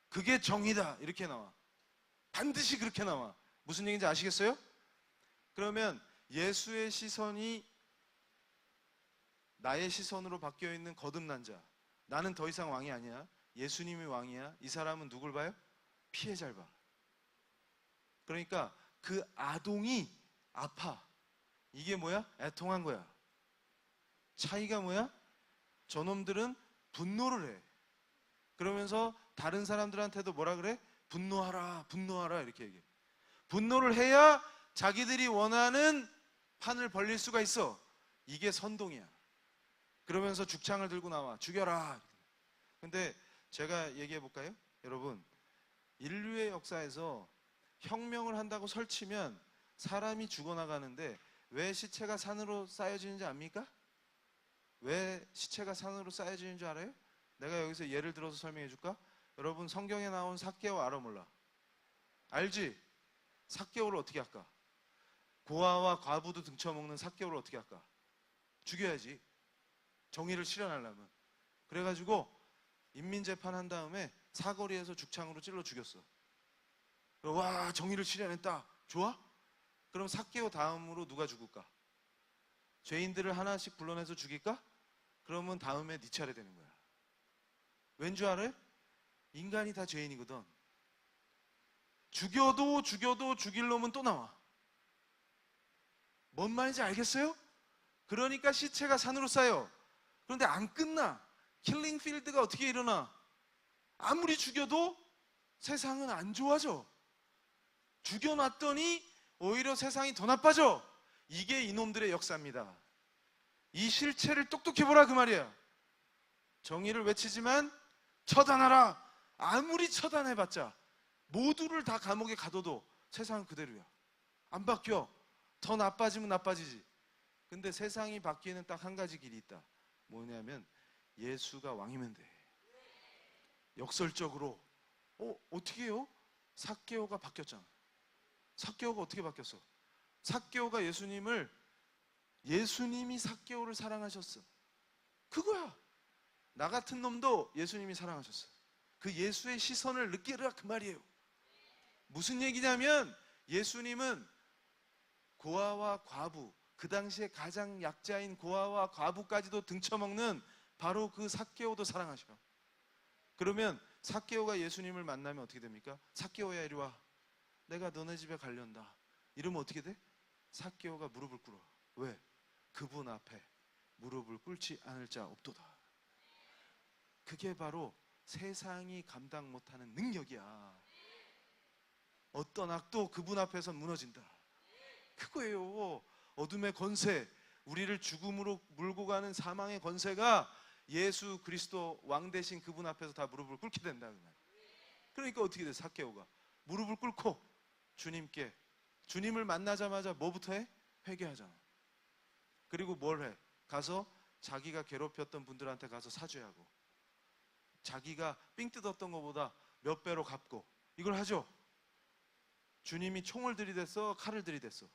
그게 정의다. 이렇게 나와. 반드시 그렇게 나와. 무슨 얘기인지 아시겠어요? 그러면 예수의 시선이 나의 시선으로 바뀌어 있는 거듭난 자. 나는 더 이상 왕이 아니야. 예수님이 왕이야. 이 사람은 누굴 봐요? 피해자를 봐. 그러니까 그 아동이 아파. 이게 뭐야? 애통한 거야. 차이가 뭐야? 저놈들은 분노를 해. 그러면서 다른 사람들한테도 뭐라 그래? 분노하라, 분노하라 이렇게 얘기해. 분노를 해야 자기들이 원하는 판을 벌릴 수가 있어. 이게 선동이야. 그러면서 죽창을 들고 나와. 죽여라. 근데 제가 얘기해 볼까요? 여러분, 인류의 역사에서 혁명을 한다고 설치면 사람이 죽어나가는데 왜 시체가 산으로 쌓여지는지 압니까? 왜 시체가 산으로 쌓여지는 줄 알아요? 내가 여기서 예를 들어서 설명해 줄까? 여러분 성경에 나온 삭개오 알아 몰라? 알지? 삭개오를 어떻게 할까? 고아와 과부도 등쳐먹는 삭개오를 어떻게 할까? 죽여야지. 정의를 실현하려면. 그래가지고 인민재판 한 다음에 사거리에서 죽창으로 찔러 죽였어. 와, 정의를 실현했다. 좋아? 그럼 삭개오 다음으로 누가 죽을까? 죄인들을 하나씩 불러내서 죽일까? 그러면 다음에 네 차례 되는 거야. 왠 줄 알아요? 인간이 다 죄인이거든. 죽여도 죽일 놈은 또 나와. 뭔 말인지 알겠어요? 그러니까 시체가 산으로 쌓여. 그런데 안 끝나. 킬링 필드가 어떻게 일어나? 아무리 죽여도 세상은 안 좋아져. 죽여놨더니 오히려 세상이 더 나빠져. 이게 이놈들의 역사입니다. 이 실체를 똑똑히 보라 그 말이야. 정의를 외치지만 처단하라. 아무리 처단해봤자 모두를 다 감옥에 가둬도 세상은 그대로야. 안 바뀌어. 더 나빠지면 나빠지지. 근데 세상이 바뀌는 딱 한 가지 길이 있다. 뭐냐면 예수가 왕이면 돼. 역설적으로 어떻게 해요? 삭개오가 바뀌었잖아. 삭개오가 어떻게 바뀌었어? 삭개오가 예수님이 삭개오를 사랑하셨어. 그거야. 나 같은 놈도 예수님이 사랑하셨어. 그 예수의 시선을 느끼라 그 말이에요. 무슨 얘기냐면 예수님은 고아와 과부, 그 당시에 가장 약자인 고아와 과부까지도 등쳐먹는 바로 그 삭개오도 사랑하셔. 그러면 삭개오가 예수님을 만나면 어떻게 됩니까? 삭개오야 이리 와. 내가 너네 집에 가련다. 이러면 어떻게 돼? 삭개오가 무릎을 꿇어. 왜? 그분 앞에 무릎을 꿇지 않을 자 없도다. 그게 바로 세상이 감당 못하는 능력이야. 어떤 악도 그분 앞에서 무너진다. 그거예요. 어둠의 권세, 우리를 죽음으로 몰고 가는 사망의 권세가 예수 그리스도 왕 대신 그분 앞에서 다 무릎을 꿇게 된다. 그러니까 어떻게 돼? 삭개오가 무릎을 꿇고 주님을 만나자마자 뭐부터 해? 회개하잖아. 그리고 뭘 해? 가서 자기가 괴롭혔던 분들한테 가서 사죄하고, 자기가 삥 뜯었던 것보다 몇 배로 갚고, 이걸 하죠. 주님이 총을 들이댔어, 칼을 들이댔어.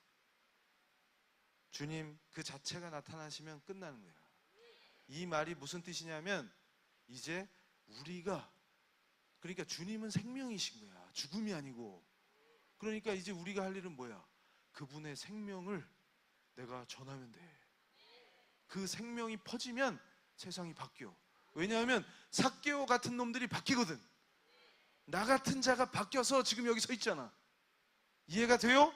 주님 그 자체가 나타나시면 끝나는 거야. 이 말이 무슨 뜻이냐면 이제 우리가, 그러니까 주님은 생명이신 거야. 죽음이 아니고. 그러니까 이제 우리가 할 일은 뭐야? 그분의 생명을 내가 전하면 돼. 그 생명이 퍼지면 세상이 바뀌어. 왜냐하면 삭개오 같은 놈들이 바뀌거든. 나 같은 자가 바뀌어서 지금 여기 서 있잖아. 이해가 돼요?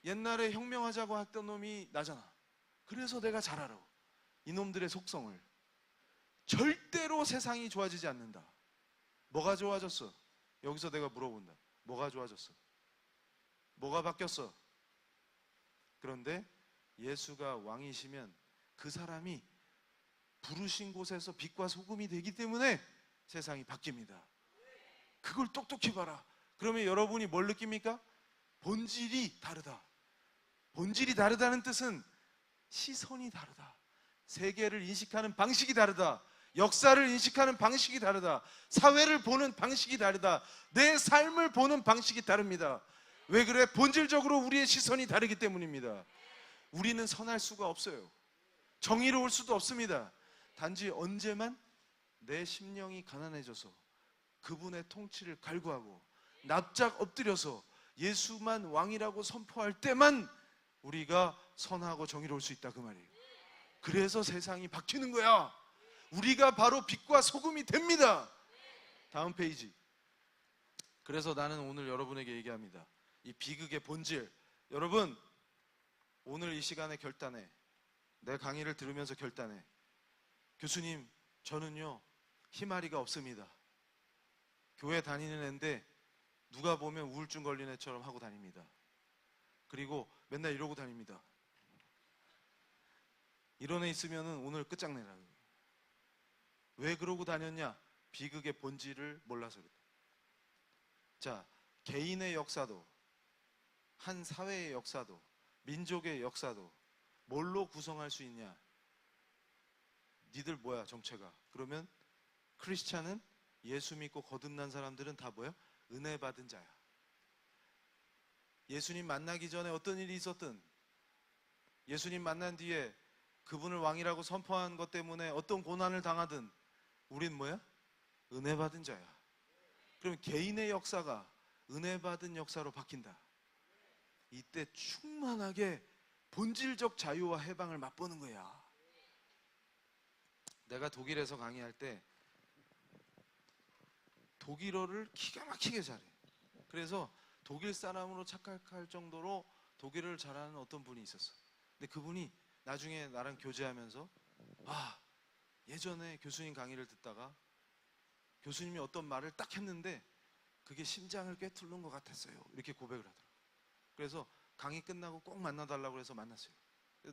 옛날에 혁명하자고 했던 놈이 나잖아. 그래서 내가 잘 알아. 이놈들의 속성을. 절대로 세상이 좋아지지 않는다. 뭐가 좋아졌어? 여기서 내가 물어본다. 뭐가 좋아졌어? 뭐가 바뀌었어? 그런데 예수가 왕이시면 그 사람이 부르신 곳에서 빛과 소금이 되기 때문에 세상이 바뀝니다. 그걸 똑똑히 봐라. 그러면 여러분이 뭘 느낍니까? 본질이 다르다. 본질이 다르다는 뜻은 시선이 다르다. 세계를 인식하는 방식이 다르다. 역사를 인식하는 방식이 다르다. 사회를 보는 방식이 다르다. 내 삶을 보는 방식이 다릅니다. 왜 그래? 본질적으로 우리의 시선이 다르기 때문입니다. 우리는 선할 수가 없어요. 정의로울 수도 없습니다. 단지 언제만 내 심령이 가난해져서 그분의 통치를 갈구하고 납작 엎드려서 예수만 왕이라고 선포할 때만 우리가 선하고 정의로울 수 있다 그 말이에요. 그래서 세상이 바뀌는 거야. 우리가 바로 빛과 소금이 됩니다. 다음 페이지. 그래서 나는 오늘 여러분에게 얘기합니다. 이 비극의 본질. 여러분, 오늘 이 시간에 결단해. 내 강의를 들으면서 결단해. 교수님, 저는요 희마리가 없습니다. 교회 다니는 애인데 누가 보면 우울증 걸린 애처럼 하고 다닙니다. 그리고 맨날 이러고 다닙니다. 이런 애 있으면 오늘 끝장내라. 왜 그러고 다녔냐? 비극의 본질을 몰라서 그래. 자, 개인의 역사도, 한 사회의 역사도, 민족의 역사도 뭘로 구성할 수 있냐? 니들 뭐야 정체가? 그러면 크리스찬은, 예수 믿고 거듭난 사람들은 다 뭐야? 은혜 받은 자야. 예수님 만나기 전에 어떤 일이 있었든, 예수님 만난 뒤에 그분을 왕이라고 선포한 것 때문에 어떤 고난을 당하든 우린 뭐야? 은혜 받은 자야. 그럼 개인의 역사가 은혜 받은 역사로 바뀐다. 이때 충만하게 본질적 자유와 해방을 맛보는 거야. 내가 독일에서 강의할 때 독일어를 기가 막히게 잘해. 그래서 독일 사람으로 착각할 정도로 독일어를 잘하는 어떤 분이 있었어. 근데 그분이 나중에 나랑 교제하면서, 예전에 교수님 강의를 듣다가 교수님이 어떤 말을 딱 했는데 그게 심장을 꿰뚫는 것 같았어요. 이렇게 고백을 하더라고요. 그래서 강의 끝나고 꼭 만나달라고 해서 만났어요.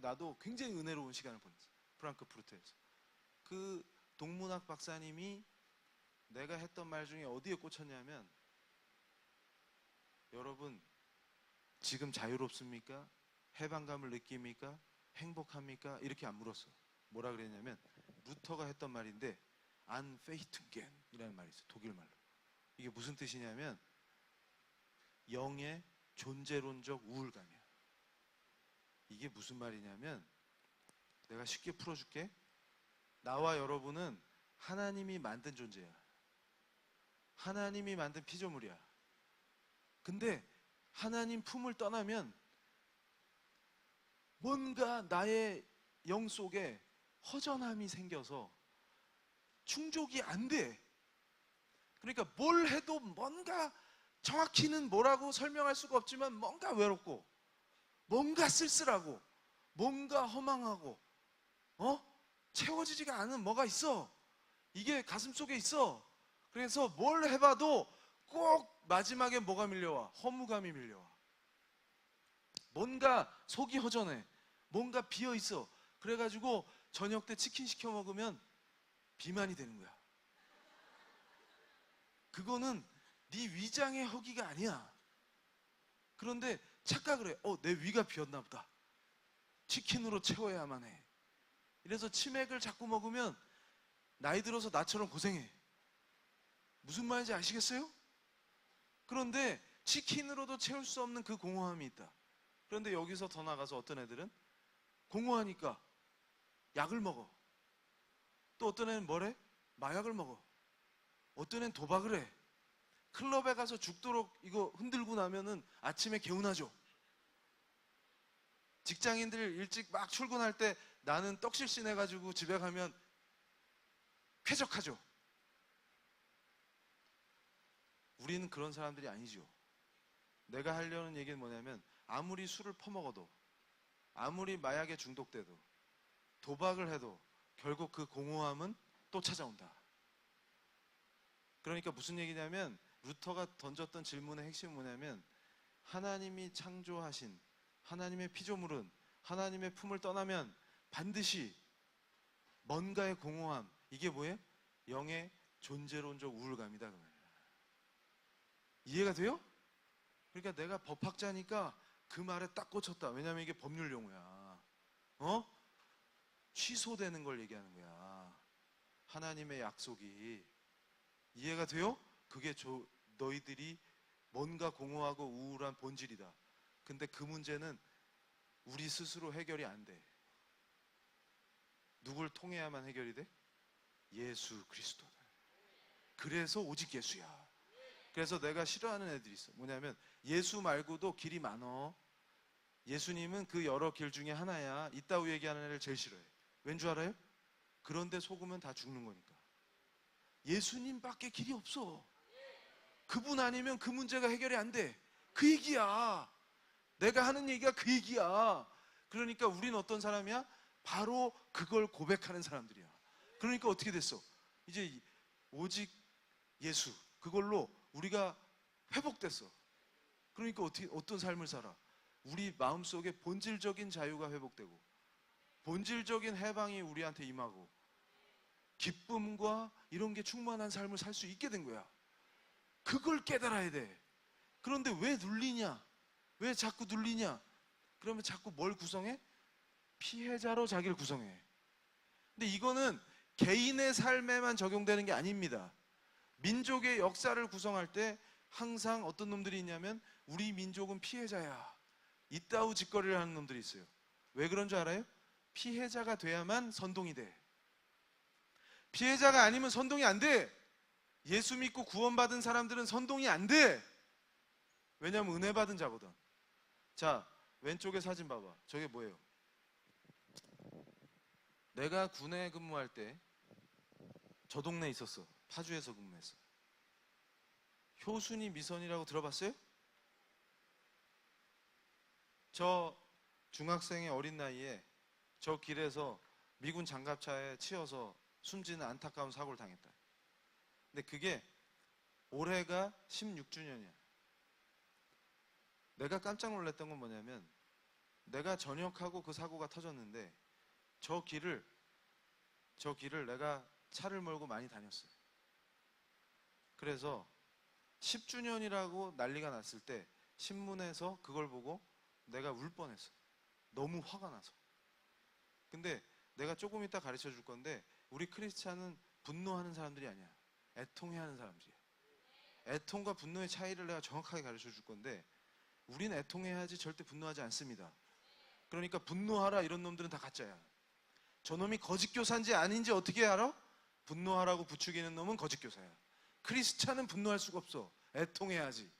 나도 굉장히 은혜로운 시간을 보냈어요. 프랑크푸르트에서. 그 동문학 박사님이 내가 했던 말 중에 어디에 꽂혔냐면, 여러분 지금 자유롭습니까? 해방감을 느낍니까? 행복합니까? 이렇게 안 물었어. 뭐라 그랬냐면, 루터가 했던 말인데 안페이튼겐 이라는 말이 있어요. 독일 말로. 이게 무슨 뜻이냐면 영의 존재론적 우울감이야. 이게 무슨 말이냐면, 내가 쉽게 풀어줄게. 나와 여러분은 하나님이 만든 존재야. 하나님이 만든 피조물이야. 근데 하나님 품을 떠나면 뭔가 나의 영 속에 허전함이 생겨서 충족이 안 돼. 그러니까 뭘 해도 뭔가, 정확히는 뭐라고 설명할 수가 없지만 뭔가 외롭고, 뭔가 쓸쓸하고, 뭔가 허망하고, 채워지지가 않은 뭐가 있어. 이게 가슴 속에 있어. 그래서 뭘 해봐도 꼭 마지막에 뭐가 밀려와? 허무감이 밀려와. 뭔가 속이 허전해. 뭔가 비어있어. 그래가지고 저녁 때 치킨 시켜 먹으면 비만이 되는 거야. 그거는 네 위장의 허기가 아니야. 그런데 착각을 해. 내 위가 비었나 보다. 치킨으로 채워야만 해. 이래서 치맥을 자꾸 먹으면 나이 들어서 나처럼 고생해. 무슨 말인지 아시겠어요? 그런데 치킨으로도 채울 수 없는 그 공허함이 있다. 그런데 여기서 더 나가서 어떤 애들은 공허하니까 약을 먹어. 또 어떤 애는 뭐래? 마약을 먹어. 어떤 애는 도박을 해. 클럽에 가서 죽도록 이거 흔들고 나면은 아침에 개운하죠. 직장인들 일찍 막 출근할 때 나는 떡실신 해가지고 집에 가면 쾌적하죠. 우리는 그런 사람들이 아니죠. 내가 하려는 얘기는 뭐냐면, 아무리 술을 퍼먹어도, 아무리 마약에 중독돼도, 도박을 해도 결국 그 공허함은 또 찾아온다. 그러니까 무슨 얘기냐면, 루터가 던졌던 질문의 핵심은 뭐냐면, 하나님이 창조하신 하나님의 피조물은 하나님의 품을 떠나면 반드시 뭔가의 공허함, 이게 뭐예요? 영의 존재론적 우울감이다. 그 말이야. 이해가 돼요? 그러니까 내가 법학자니까 그 말에 딱 꽂혔다. 왜냐면 이게 법률 용어야. 취소되는 걸 얘기하는 거야. 하나님의 약속이. 이해가 돼요? 그게 너희들이 뭔가 공허하고 우울한 본질이다. 근데 그 문제는 우리 스스로 해결이 안 돼. 누굴 통해야만 해결이 돼? 예수 그리스도다. 그래서 오직 예수야. 그래서 내가 싫어하는 애들이 있어. 뭐냐면, 예수 말고도 길이 많어. 예수님은 그 여러 길 중에 하나야. 이따위 얘기하는 애를 제일 싫어해. 왠 줄 알아요? 그런데 속으면 다 죽는 거니까. 예수님밖에 길이 없어. 그분 아니면 그 문제가 해결이 안 돼. 그 얘기야. 내가 하는 얘기가 그 얘기야. 그러니까 우린 어떤 사람이야? 바로 그걸 고백하는 사람들이야. 그러니까 어떻게 됐어? 이제 오직 예수, 그걸로 우리가 회복됐어. 그러니까 어떤 삶을 살아? 우리 마음속에 본질적인 자유가 회복되고, 본질적인 해방이 우리한테 임하고, 기쁨과 이런 게 충만한 삶을 살 수 있게 된 거야. 그걸 깨달아야 돼. 그런데 왜 눌리냐? 왜 자꾸 눌리냐? 그러면 자꾸 뭘 구성해? 피해자로 자기를 구성해. 근데 이거는 개인의 삶에만 적용되는 게 아닙니다. 민족의 역사를 구성할 때 항상 어떤 놈들이 있냐면, 우리 민족은 피해자야, 이따우 짓거리를 하는 놈들이 있어요. 왜 그런 줄 알아요? 피해자가 돼야만 선동이 돼. 피해자가 아니면 선동이 안 돼. 예수 믿고 구원받은 사람들은 선동이 안 돼. 왜냐면 은혜 받은 자거든. 자, 왼쪽에 사진 봐봐. 저게 뭐예요? 내가 군에 근무할 때 저 동네에 있었어. 파주에서 근무했어. 효순이 미선이라고 들어봤어요? 저 중학생의 어린 나이에 저 길에서 미군 장갑차에 치여서 숨지는 안타까운 사고를 당했다. 근데 그게 올해가 16주년이야. 내가 깜짝 놀랐던 건 뭐냐면 내가 전역하고 그 사고가 터졌는데 저 길을 내가 차를 몰고 많이 다녔어요. 그래서 10주년이라고 난리가 났을 때 신문에서 그걸 보고 내가 울 뻔했어. 너무 화가 나서. 근데 내가 조금 이따 가르쳐 줄 건데 우리 크리스찬은 분노하는 사람들이 아니야. 애통해하는 사람들이야. 애통과 분노의 차이를 내가 정확하게 가르쳐 줄 건데 우린 애통해야지 절대 분노하지 않습니다. 그러니까 분노하라 이런 놈들은 다 가짜야. 저놈이 거짓교사인지 아닌지 어떻게 알아? 분노하라고 부추기는 놈은 거짓교사야. 크리스찬은 분노할 수가 없어. 애통해야지.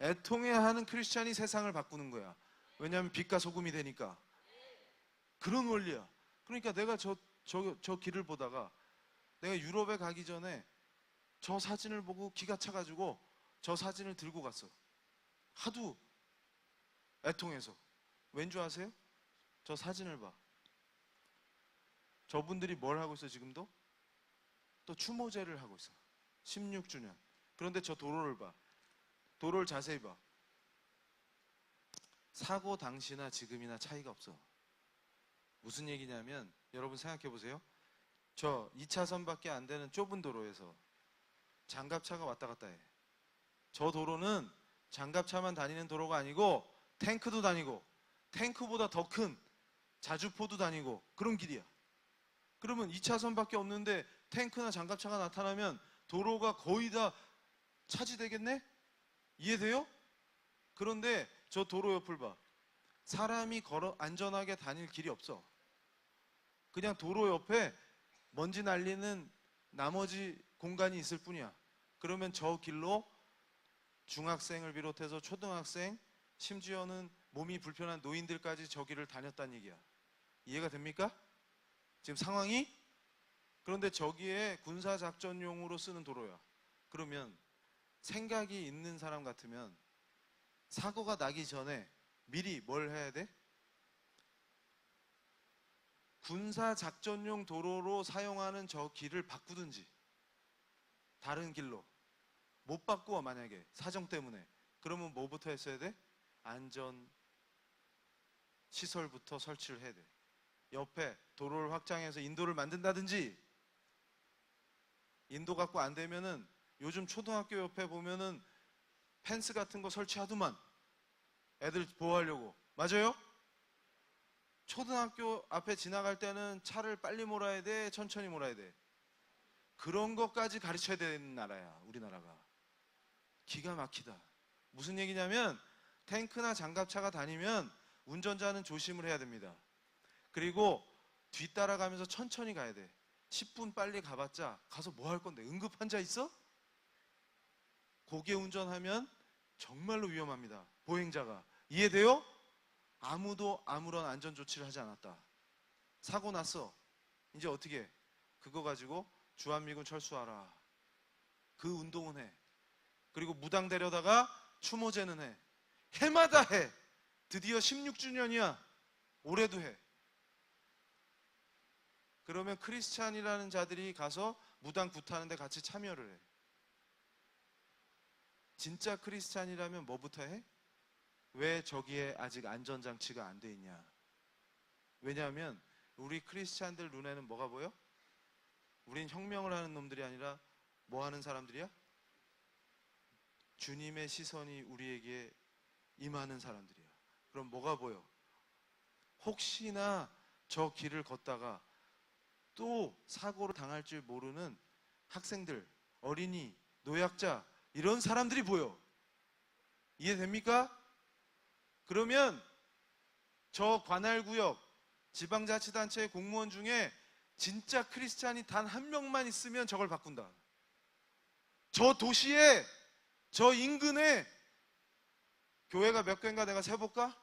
애통해야 하는 크리스찬이 세상을 바꾸는 거야. 왜냐하면 빛과 소금이 되니까. 그런 원리야. 그러니까 내가 저 길을 보다가 내가 유럽에 가기 전에 저 사진을 보고 기가 차가지고 저 사진을 들고 갔어. 하도 애통해서. 왠 줄 아세요? 저 사진을 봐. 저분들이 뭘 하고 있어 지금도? 또 추모제를 하고 있어. 16주년. 그런데 저 도로를 봐. 도로를 자세히 봐. 사고 당시나 지금이나 차이가 없어. 무슨 얘기냐면 여러분 생각해 보세요. 저 2차선밖에 안 되는 좁은 도로에서 장갑차가 왔다 갔다 해. 저 도로는 장갑차만 다니는 도로가 아니고 탱크도 다니고 탱크보다 더 큰 자주포도 다니고 그런 길이야. 그러면 2차선밖에 없는데 탱크나 장갑차가 나타나면 도로가 거의 다 차지되겠네? 이해돼요? 그런데 저 도로 옆을 봐. 사람이 안전하게 다닐 길이 없어. 그냥 도로 옆에 먼지 날리는 나머지 공간이 있을 뿐이야. 그러면 저 길로 중학생을 비롯해서 초등학생, 심지어는 몸이 불편한 노인들까지 저 길을 다녔다는 얘기야. 이해가 됩니까? 지금 상황이? 그런데 저기에 군사작전용으로 쓰는 도로야. 그러면 생각이 있는 사람 같으면 사고가 나기 전에 미리 뭘 해야 돼? 군사작전용 도로로 사용하는 저 길을 바꾸든지 다른 길로 못 바꾸어. 만약에 사정 때문에 그러면 뭐부터 했어야 돼? 안전 시설부터 설치를 해야 돼. 옆에 도로를 확장해서 인도를 만든다든지. 인도 갖고 안 되면은 요즘 초등학교 옆에 보면은 펜스 같은 거 설치하더만. 애들 보호하려고. 맞아요? 초등학교 앞에 지나갈 때는 차를 빨리 몰아야 돼? 천천히 몰아야 돼? 그런 것까지 가르쳐야 되는 나라야, 우리나라가. 기가 막히다. 무슨 얘기냐면 탱크나 장갑차가 다니면 운전자는 조심을 해야 됩니다. 그리고 뒤따라가면서 천천히 가야 돼. 10분 빨리 가봤자 가서 뭐 할 건데? 응급환자 있어? 고개 운전하면 정말로 위험합니다. 보행자가. 이해돼요? 아무도 아무런 안전조치를 하지 않았다. 사고 났어. 이제 어떻게 해? 그거 가지고 주한미군 철수하라. 그 운동은 해. 그리고 무당 데려다가 추모제는 해. 해마다 해. 드디어 16주년이야. 올해도 해. 그러면 크리스찬이라는 자들이 가서 무당 굿하는데 같이 참여를 해. 진짜 크리스찬이라면 뭐부터 해? 왜 저기에 아직 안전장치가 안 돼 있냐? 왜냐하면 우리 크리스찬들 눈에는 뭐가 보여? 우린 혁명을 하는 놈들이 아니라 뭐 하는 사람들이야? 주님의 시선이 우리에게 임하는 사람들이야. 그럼 뭐가 보여? 혹시나 저 길을 걷다가 또 사고를 당할 줄 모르는 학생들, 어린이, 노약자 이런 사람들이 보여. 이해됩니까? 그러면 저 관할구역 지방자치단체의 공무원 중에 진짜 크리스찬이 단 한 명만 있으면 저걸 바꾼다. 저 도시에, 저 인근에 교회가 몇 개인가 내가 세볼까?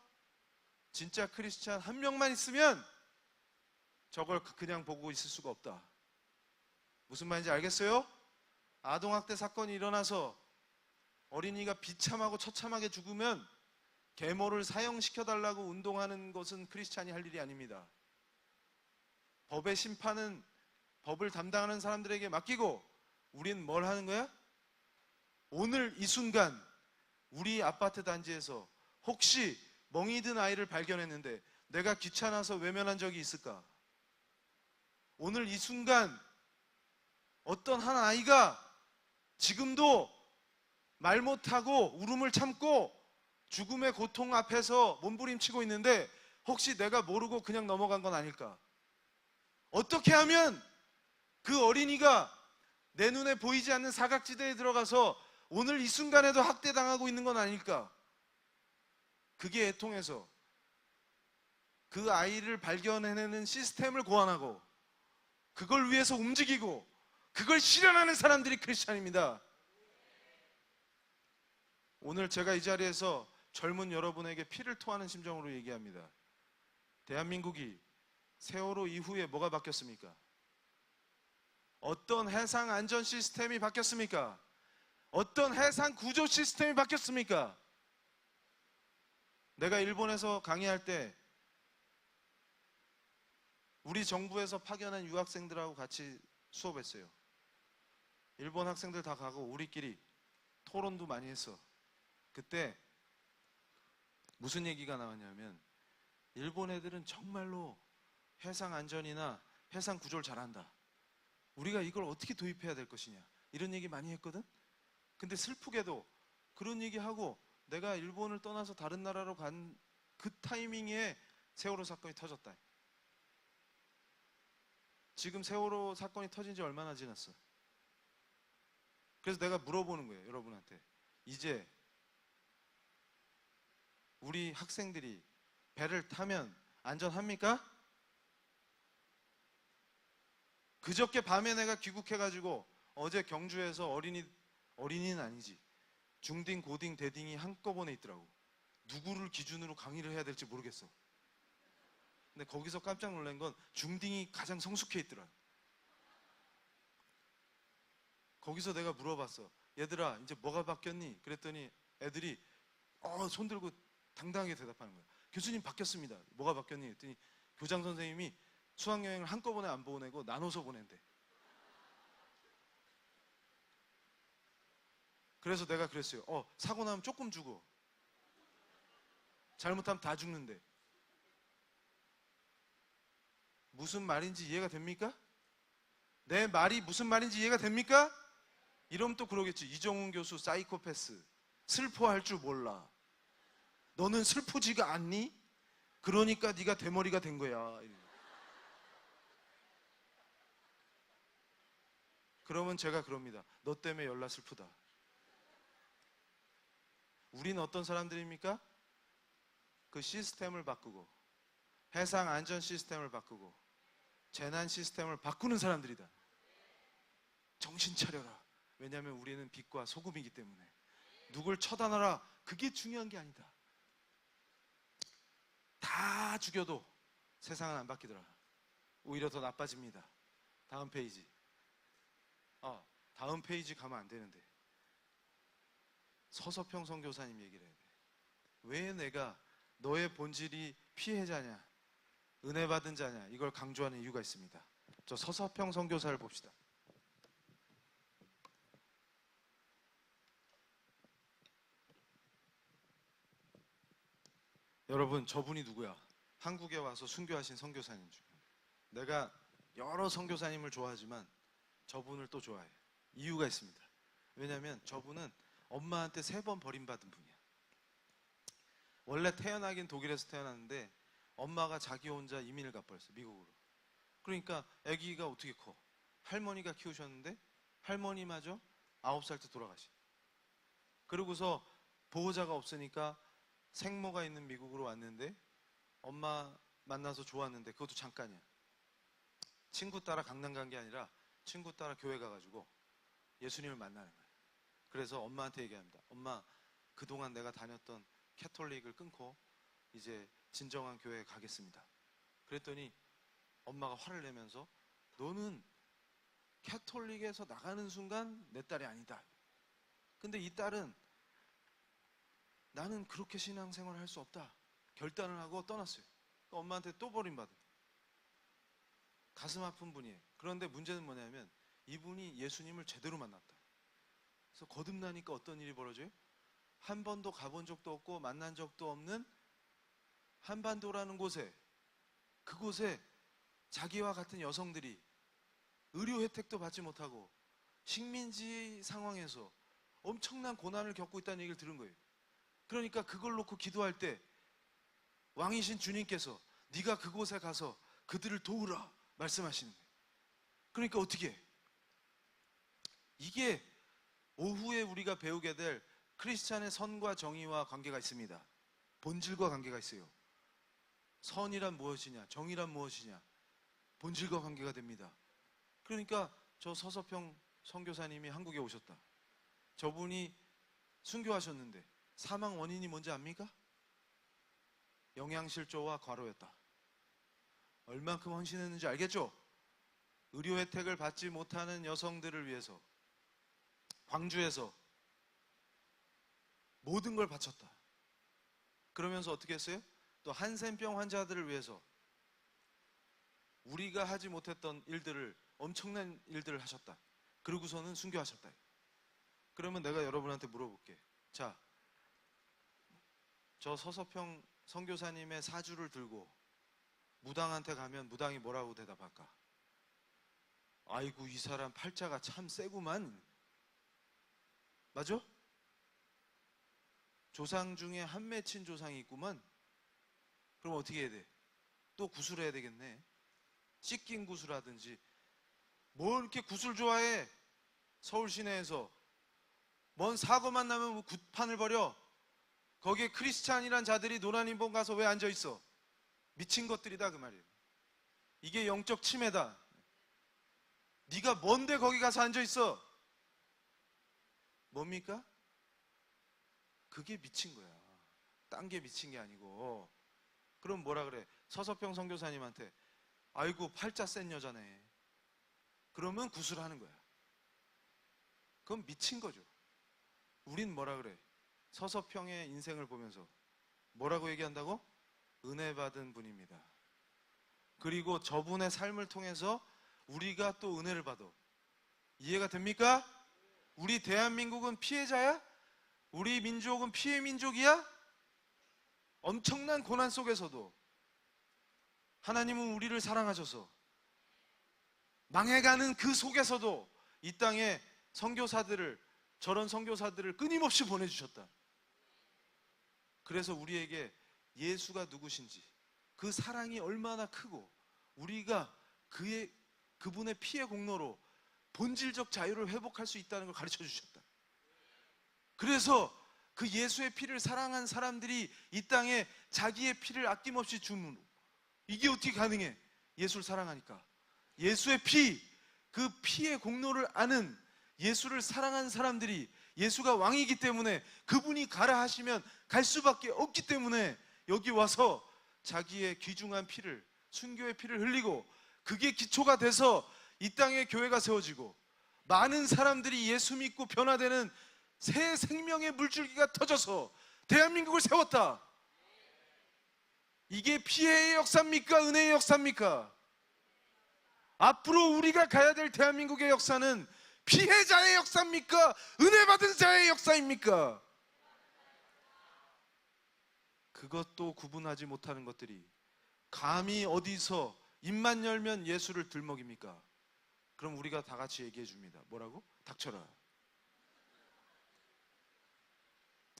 진짜 크리스찬 한 명만 있으면 저걸 그냥 보고 있을 수가 없다. 무슨 말인지 알겠어요? 아동학대 사건이 일어나서 어린이가 비참하고 처참하게 죽으면 계모를 사형시켜달라고 운동하는 것은 크리스찬이 할 일이 아닙니다. 법의 심판은 법을 담당하는 사람들에게 맡기고 우린 뭘 하는 거야? 오늘 이 순간 우리 아파트 단지에서 혹시 멍이 든 아이를 발견했는데 내가 귀찮아서 외면한 적이 있을까? 오늘 이 순간 어떤 한 아이가 지금도 말 못하고 울음을 참고 죽음의 고통 앞에서 몸부림치고 있는데 혹시 내가 모르고 그냥 넘어간 건 아닐까? 어떻게 하면 그 어린이가 내 눈에 보이지 않는 사각지대에 들어가서 오늘 이 순간에도 학대당하고 있는 건 아닐까? 그게 애통해서 그 아이를 발견해내는 시스템을 고안하고 그걸 위해서 움직이고 그걸 실현하는 사람들이 크리스찬입니다. 오늘 제가 이 자리에서 젊은 여러분에게 피를 토하는 심정으로 얘기합니다. 대한민국이 세월호 이후에 뭐가 바뀌었습니까? 어떤 해상 안전 시스템이 바뀌었습니까? 어떤 해상 구조 시스템이 바뀌었습니까? 내가 일본에서 강의할 때 우리 정부에서 파견한 유학생들하고 같이 수업했어요. 일본 학생들 다 가고 우리끼리 토론도 많이 했어. 그때 무슨 얘기가 나왔냐면 일본 애들은 정말로 해상 안전이나 해상 구조를 잘한다. 우리가 이걸 어떻게 도입해야 될 것이냐 이런 얘기 많이 했거든. 근데 슬프게도 그런 얘기하고 내가 일본을 떠나서 다른 나라로 간 그 타이밍에 세월호 사건이 터졌다. 지금 세월호 사건이 터진 지 얼마나 지났어? 그래서 내가 물어보는 거예요, 여러분한테. 이제 우리 학생들이 배를 타면 안전합니까? 그저께 밤에 내가 귀국해가지고 어제 경주에서 어린이는 아니지. 중딩, 고딩, 대딩이 한꺼번에 있더라고. 누구를 기준으로 강의를 해야 될지 모르겠어. 근데 거기서 깜짝 놀란 건 중딩이 가장 성숙해 있더라. 거기서 내가 물어봤어. 얘들아, 이제 뭐가 바뀌었니? 그랬더니 애들이 손 들고 당당하게 대답하는 거야. 교수님 바뀌었습니다. 뭐가 바뀌었니? 그랬더니 교장 선생님이 수학여행을 한꺼번에 안 보내고 나눠서 보낸대. 그래서 내가 그랬어요. 사고 나면 조금 죽어. 잘못하면 다 죽는데. 무슨 말인지 이해가 됩니까? 내 말이 무슨 말인지 이해가 됩니까? 이러면 또 그러겠지. 이정훈 교수 사이코패스. 슬퍼할 줄 몰라. 너는 슬프지가 않니? 그러니까 네가 대머리가 된 거야. 그러면 제가 그럽니다. 너 때문에 열나 슬프다. 우리는 어떤 사람들입니까? 그 시스템을 바꾸고 해상 안전 시스템을 바꾸고 재난 시스템을 바꾸는 사람들이다. 정신 차려라. 왜냐하면 우리는 빛과 소금이기 때문에. 누굴 처단하라. 그게 중요한 게 아니다. 다 죽여도 세상은 안 바뀌더라. 오히려 더 나빠집니다. 다음 페이지. 다음 페이지 가면 안 되는데. 서서평 선교사님 얘기를 해야 돼. 왜 내가 너의 본질이 피해자냐, 은혜 받은 자냐, 이걸 강조하는 이유가 있습니다. 저 서서평 선교사를 봅시다. 여러분, 저분이 누구야? 한국에 와서 순교하신 선교사님 중. 내가 여러 선교사님을 좋아하지만 저분을 또 좋아해. 이유가 있습니다. 왜냐하면 저분은 엄마한테 3번 버림받은 분이야. 원래 태어나긴 독일에서 태어났는데 엄마가 자기 혼자 이민을 가버렸어, 미국으로. 그러니까 아기가 어떻게 커? 할머니가 키우셨는데 할머니마저 9살 때 돌아가시. 그러고서 보호자가 없으니까 생모가 있는 미국으로 왔는데 엄마 만나서 좋았는데 그것도 잠깐이야. 친구 따라 강남 간 게 아니라 친구 따라 교회 가가지고 예수님을 만나는 거야. 그래서 엄마한테 얘기합니다. 엄마, 그동안 내가 다녔던 캐톨릭을 끊고 이제 진정한 교회에 가겠습니다. 그랬더니 엄마가 화를 내면서 너는 캐톨릭에서 나가는 순간 내 딸이 아니다. 근데 이 딸은 나는 그렇게 신앙생활을 할 수 없다 결단을 하고 떠났어요. 엄마한테 또 버림받은. 가슴 아픈 분이에요. 그런데 문제는 뭐냐면 이분이 예수님을 제대로 만났다. 그래서 거듭나니까 어떤 일이 벌어져요? 한 번도 가본 적도 없고 만난 적도 없는 한반도라는 곳에, 그곳에 자기와 같은 여성들이 의료 혜택도 받지 못하고 식민지 상황에서 엄청난 고난을 겪고 있다는 얘기를 들은 거예요. 그러니까 그걸 놓고 기도할 때 왕이신 주님께서 네가 그곳에 가서 그들을 도우라 말씀하시는 거예요. 그러니까 어떻게 해? 이게 오후에 우리가 배우게 될 크리스찬의 선과 정의와 관계가 있습니다. 본질과 관계가 있어요. 선이란 무엇이냐, 정의란 무엇이냐, 본질과 관계가 됩니다. 그러니까 저 서서평 선교사님이 한국에 오셨다. 저분이 순교하셨는데 사망 원인이 뭔지 압니까? 영양실조와 과로였다. 얼만큼 헌신했는지 알겠죠? 의료 혜택을 받지 못하는 여성들을 위해서 광주에서 모든 걸 바쳤다. 그러면서 어떻게 했어요? 또 한센병 환자들을 위해서 우리가 하지 못했던 일들을, 엄청난 일들을 하셨다. 그러고서는 순교하셨다. 그러면 내가 여러분한테 물어볼게. 자, 저 서서평 선교사님의 사주를 들고 무당한테 가면 무당이 뭐라고 대답할까? 아이고, 이 사람 팔자가 참 세구만. 맞아? 조상 중에 한 맺힌 조상이 있구만. 그럼 어떻게 해야 돼? 또 구슬해야 되겠네. 씻긴 구슬하든지. 뭐 이렇게 구슬 좋아해? 서울 시내에서 뭔 사고만 나면 굿판을 벌여. 거기에 크리스찬이란 자들이 노란인봉 가서 왜 앉아있어? 미친 것들이다 그 말이에요. 이게 영적 침해다. 네가 뭔데 거기 가서 앉아있어? 뭡니까? 그게 미친 거야. 딴 게 미친 게 아니고. 그럼 뭐라 그래? 서서평 선교사님한테 아이고 팔자 센 여자네. 그러면 구슬하는 거야. 그건 미친 거죠. 우린 뭐라 그래? 서서평의 인생을 보면서 뭐라고 얘기한다고? 은혜 받은 분입니다. 그리고 저분의 삶을 통해서 우리가 또 은혜를 받아. 이해가 됩니까? 우리 대한민국은 피해자야? 우리 민족은 피해 민족이야? 엄청난 고난 속에서도 하나님은 우리를 사랑하셔서 망해가는 그 속에서도 이 땅에 선교사들을, 저런 선교사들을 끊임없이 보내주셨다. 그래서 우리에게 예수가 누구신지, 그 사랑이 얼마나 크고 우리가 그분의 피의 공로로 본질적 자유를 회복할 수 있다는 걸 가르쳐 주셨다. 그래서 그 예수의 피를 사랑한 사람들이 이 땅에 자기의 피를 아낌없이 주므로, 이게 어떻게 가능해? 예수를 사랑하니까. 예수의 피, 그 피의 공로를 아는, 예수를 사랑한 사람들이, 예수가 왕이기 때문에 그분이 가라 하시면 갈 수밖에 없기 때문에 여기 와서 자기의 귀중한 피를, 순교의 피를 흘리고, 그게 기초가 돼서 이 땅에 교회가 세워지고 많은 사람들이 예수 믿고 변화되는 새 생명의 물줄기가 터져서 대한민국을 세웠다. 이게 피해의 역사입니까? 은혜의 역사입니까? 앞으로 우리가 가야 될 대한민국의 역사는 피해자의 역사입니까? 은혜 받은 자의 역사입니까? 그것도 구분하지 못하는 것들이 감히 어디서 입만 열면 예수를 들먹입니까? 그럼 우리가 다 같이 얘기해 줍니다. 뭐라고? 닥쳐라.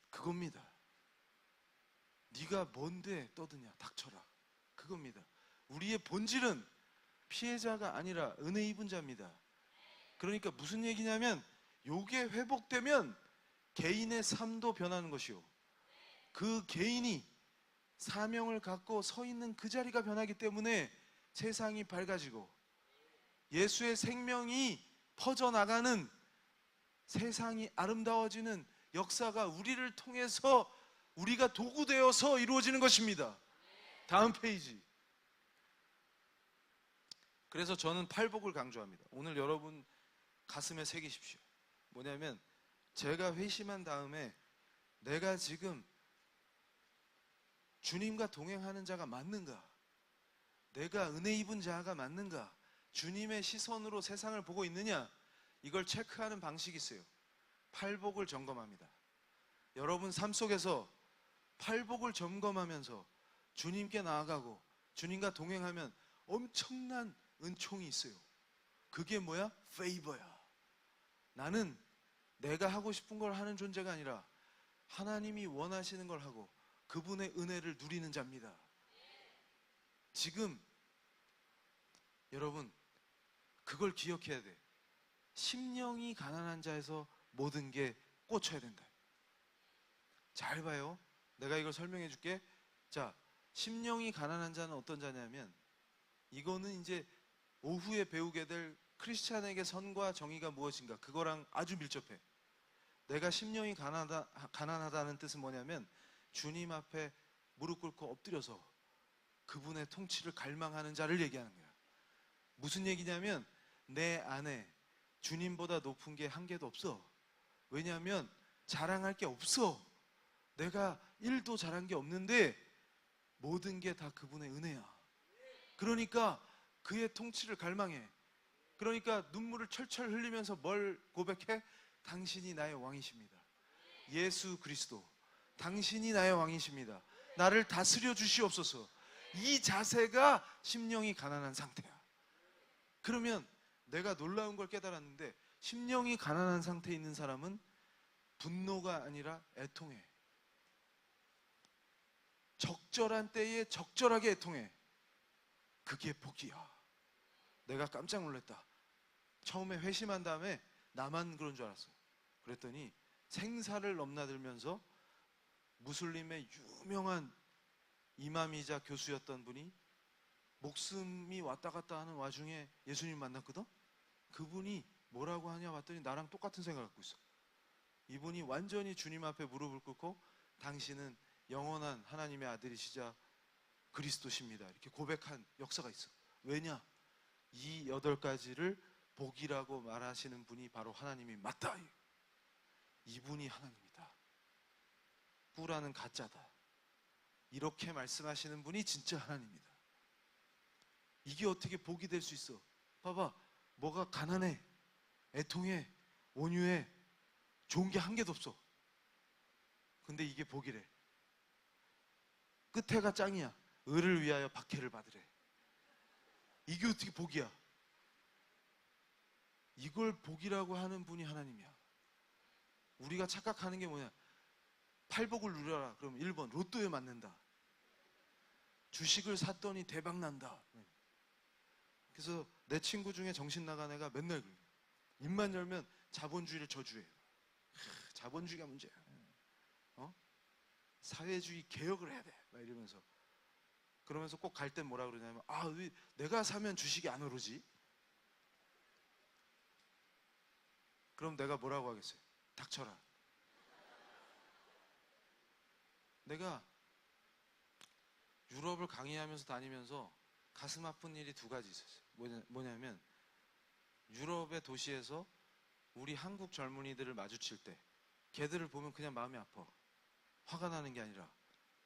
그겁니다. 네가 뭔데 떠드냐? 닥쳐라. 그겁니다. 우리의 본질은 피해자가 아니라 은혜 입은 자입니다. 그러니까 무슨 얘기냐면, 요게 회복되면 개인의 삶도 변하는 것이요, 그 개인이 사명을 갖고 서 있는 그 자리가 변하기 때문에 세상이 밝아지고 예수의 생명이 퍼져나가는, 세상이 아름다워지는 역사가 우리를 통해서, 우리가 도구되어서 이루어지는 것입니다. 다음 페이지. 그래서 저는 팔복을 강조합니다. 오늘 여러분 가슴에 새기십시오. 뭐냐면, 제가 회심한 다음에 내가 지금 주님과 동행하는 자가 맞는가? 내가 은혜 입은 자가 맞는가? 주님의 시선으로 세상을 보고 있느냐? 이걸 체크하는 방식이 있어요. 팔복을 점검합니다. 여러분 삶 속에서 팔복을 점검하면서 주님께 나아가고 주님과 동행하면 엄청난 은총이 있어요. 그게 뭐야? 페이버야. 나는 내가 하고 싶은 걸 하는 존재가 아니라 하나님이 원하시는 걸 하고 그분의 은혜를 누리는 자입니다. 지금 여러분 그걸 기억해야 돼. 심령이 가난한 자에서 모든 게 꽂혀야 된다. 잘 봐요. 내가 이걸 설명해 줄게. 자, 심령이 가난한 자는 어떤 자냐면, 이거는 이제 오후에 배우게 될 크리스찬에게 선과 정의가 무엇인가, 그거랑 아주 밀접해. 내가 심령이 가난하다는 뜻은 뭐냐면, 주님 앞에 무릎 꿇고 엎드려서 그분의 통치를 갈망하는 자를 얘기하는 거야. 무슨 얘기냐면, 내 안에 주님보다 높은 게 한 개도 없어. 왜냐하면 자랑할 게 없어. 내가 1도 잘한 게 없는데 모든 게 다 그분의 은혜야. 그러니까 그의 통치를 갈망해. 그러니까 눈물을 철철 흘리면서 뭘 고백해? 당신이 나의 왕이십니다. 예수 그리스도, 당신이 나의 왕이십니다. 나를 다스려 주시옵소서. 이 자세가 심령이 가난한 상태야. 그러면 내가 놀라운 걸 깨달았는데, 심령이 가난한 상태에 있는 사람은 분노가 아니라 애통해. 적절한 때에 적절하게 애통해. 그게 복이야. 내가 깜짝 놀랐다. 처음에 회심한 다음에 나만 그런 줄 알았어. 그랬더니 생사를 넘나들면서 무슬림의 유명한 이맘이자 교수였던 분이 목숨이 왔다 갔다 하는 와중에 예수님 만났거든? 그분이 뭐라고 하냐 봤더니 나랑 똑같은 생각을 갖고 있어. 이분이 완전히 주님 앞에 무릎을 꿇고 당신은 영원한 하나님의 아들이시자 그리스도십니다, 이렇게 고백한 역사가 있어. 왜냐? 이 8가지를 복이라고 말하시는 분이 바로 하나님이 맞다. 이분이 하나님이다. 꾸라는 가짜다. 이렇게 말씀하시는 분이 진짜 하나님이다. 이게 어떻게 복이 될 수 있어? 봐봐. 뭐가 가난해, 애통해, 온유해, 좋은 게 한 개도 없어. 근데 이게 복이래. 끝에가 짱이야. 을을 위하여 박해를 받으래. 이게 어떻게 복이야? 이걸 복이라고 하는 분이 하나님이야. 우리가 착각하는 게 뭐냐? 팔복을 누려라. 그러면 1번 로또에 맞는다. 주식을 샀더니 대박 난다. 그래서 내 친구 중에 정신 나간 애가 맨날 그래. 입만 열면 자본주의를 저주해. 자본주의가 문제야. 사회주의 개혁을 해야 돼. 막 이러면서. 그러면서 꼭 갈 땐 뭐라 그러냐면, 왜 내가 사면 주식이 안 오르지? 그럼 내가 뭐라고 하겠어요? 닥쳐라. 내가 유럽을 강의하면서 다니면서 가슴 아픈 일이 2가지 있었어요. 뭐냐면 유럽의 도시에서 우리 한국 젊은이들을 마주칠 때 걔들을 보면 그냥 마음이 아파. 화가 나는 게 아니라,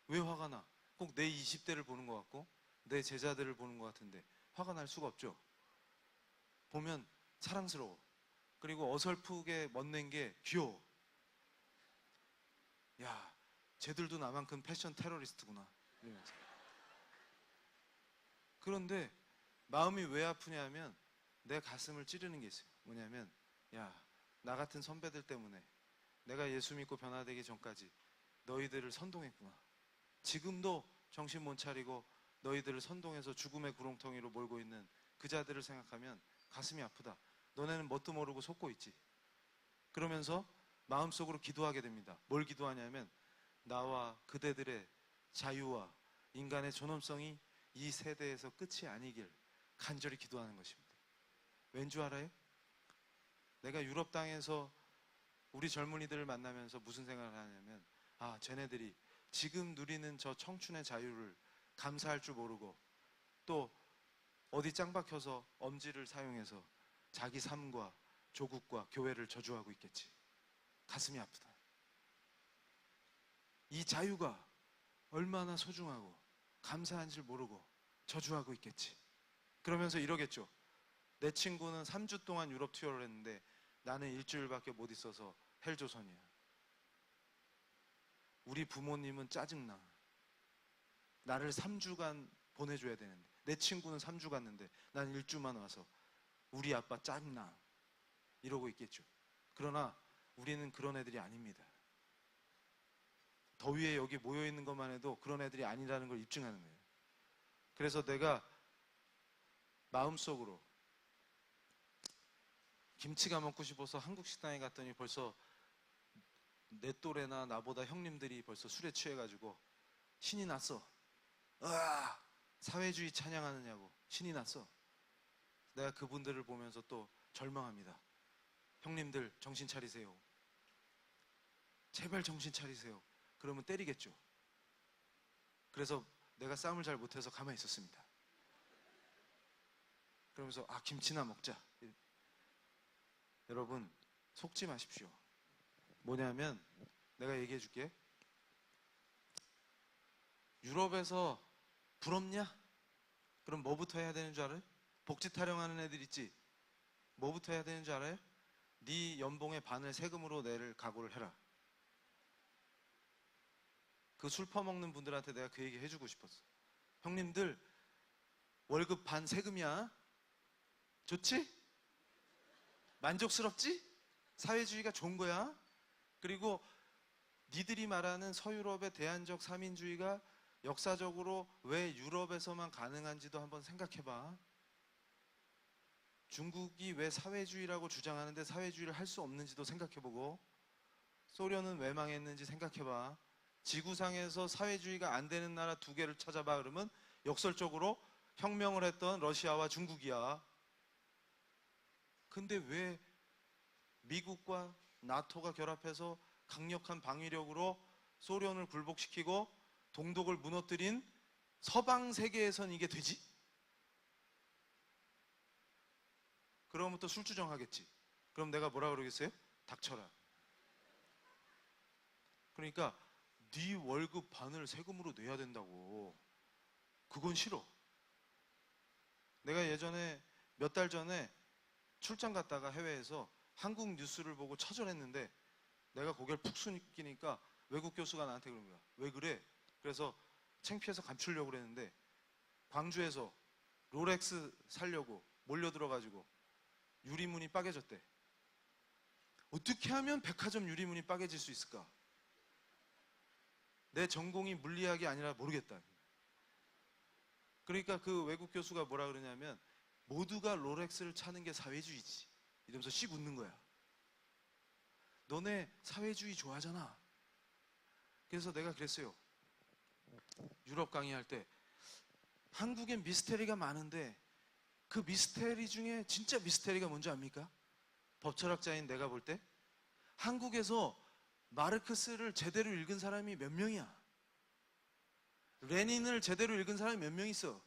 왜 화가 나? 꼭 내 20대를 보는 것 같고 내 제자들을 보는 것 같은데 화가 날 수가 없죠. 보면 사랑스러워. 그리고 어설프게 멋낸 게 귀여워. 야, 쟤들도 나만큼 패션 테러리스트구나 이러면서. 그런데 마음이 왜 아프냐면 내 가슴을 찌르는 게 있어요. 뭐냐면, 야, 나 같은 선배들 때문에 내가 예수 믿고 변화되기 전까지 너희들을 선동했구나. 지금도 정신 못 차리고 너희들을 선동해서 죽음의 구렁텅이로 몰고 있는 그 자들을 생각하면 가슴이 아프다. 너네는 뭣도 모르고 속고 있지. 그러면서 마음속으로 기도하게 됩니다. 뭘 기도하냐면, 나와 그대들의 자유와 인간의 존엄성이 이 세대에서 끝이 아니길 간절히 기도하는 것입니다. 왠 줄 알아요? 내가 유럽 땅에서 우리 젊은이들을 만나면서 무슨 생각을 하냐면, 쟤네들이 지금 누리는 저 청춘의 자유를 감사할 줄 모르고 또 어디 짱 박혀서 엄지를 사용해서 자기 삶과 조국과 교회를 저주하고 있겠지. 가슴이 아프다. 이 자유가 얼마나 소중하고 감사한 줄 모르고 저주하고 있겠지. 그러면서 이러겠죠. 내 친구는 3주 동안 유럽 투어를 했는데 나는 일주일밖에 못 있어서 헬조선이야. 우리 부모님은 짜증나. 나를 3주간 보내줘야 되는데 내 친구는 3주 갔는데 난 1주만 와서 우리 아빠 짜증나 이러고 있겠죠. 그러나 우리는 그런 애들이 아닙니다. 더위에 여기 모여있는 것만 해도 그런 애들이 아니라는 걸 입증하는 거예요. 그래서 내가 마음속으로 김치가 먹고 싶어서 한국 식당에 갔더니 벌써 내 또래나 나보다 형님들이 벌써 술에 취해가지고 신이 났어. 으아! 사회주의 찬양하느냐고 신이 났어. 내가 그분들을 보면서 또 절망합니다. 형님들 정신 차리세요. 제발 정신 차리세요. 그러면 때리겠죠. 그래서 내가 싸움을 잘 못해서 가만히 있었습니다. 그러면서 김치나 먹자. 여러분 속지 마십시오. 뭐냐면 내가 얘기해 줄게. 유럽에서 부럽냐? 그럼 뭐부터 해야 되는 줄 알아요? 복지 타령하는 애들 있지? 뭐부터 해야 되는 줄 알아요? 네 연봉의 반을 세금으로 낼 각오를 해라. 그 술 퍼먹는 분들한테 내가 그 얘기 해주고 싶었어. 형님들 월급 반 세금이야. 좋지? 만족스럽지? 사회주의가 좋은 거야. 그리고 니들이 말하는 서유럽의 대안적 삼인주의가 역사적으로 왜 유럽에서만 가능한지도 한번 생각해봐. 중국이 왜 사회주의라고 주장하는데 사회주의를 할 수 없는지도 생각해보고, 소련은 왜 망했는지 생각해봐. 지구상에서 사회주의가 안 되는 나라 2개를 찾아봐. 그러면 역설적으로 혁명을 했던 러시아와 중국이야. 근데 왜 미국과 나토가 결합해서 강력한 방위력으로 소련을 굴복시키고 동독을 무너뜨린 서방 세계에선 이게 되지? 그러면 또 술주정하겠지. 그럼 내가 뭐라 그러겠어요? 닥쳐라. 그러니까 네 월급 반을 세금으로 내야 된다고. 그건 싫어. 내가 예전에 몇 달 전에 출장 갔다가 해외에서 한국 뉴스를 보고 처절했는데 내가 고개를 푹 숙이니까 외국 교수가 나한테 그런 거야. 왜 그래? 그래서 창피해서 감추려고 그랬는데 광주에서 롤렉스 사려고 몰려들어가지고 유리문이 빠개졌대. 어떻게 하면 백화점 유리문이 빠개질 수 있을까? 내 전공이 물리학이 아니라 모르겠다. 그러니까 그 외국 교수가 뭐라 그러냐면 모두가 롤렉스를 차는 게 사회주의지 이러면서 씩 웃는 거야. 너네 사회주의 좋아하잖아. 그래서 내가 그랬어요. 유럽 강의할 때 한국엔 미스테리가 많은데 그 미스테리 중에 진짜 미스테리가 뭔지 압니까? 법철학자인 내가 볼 때 한국에서 마르크스를 제대로 읽은 사람이 몇 명이야? 레닌을 제대로 읽은 사람이 몇 명 있어?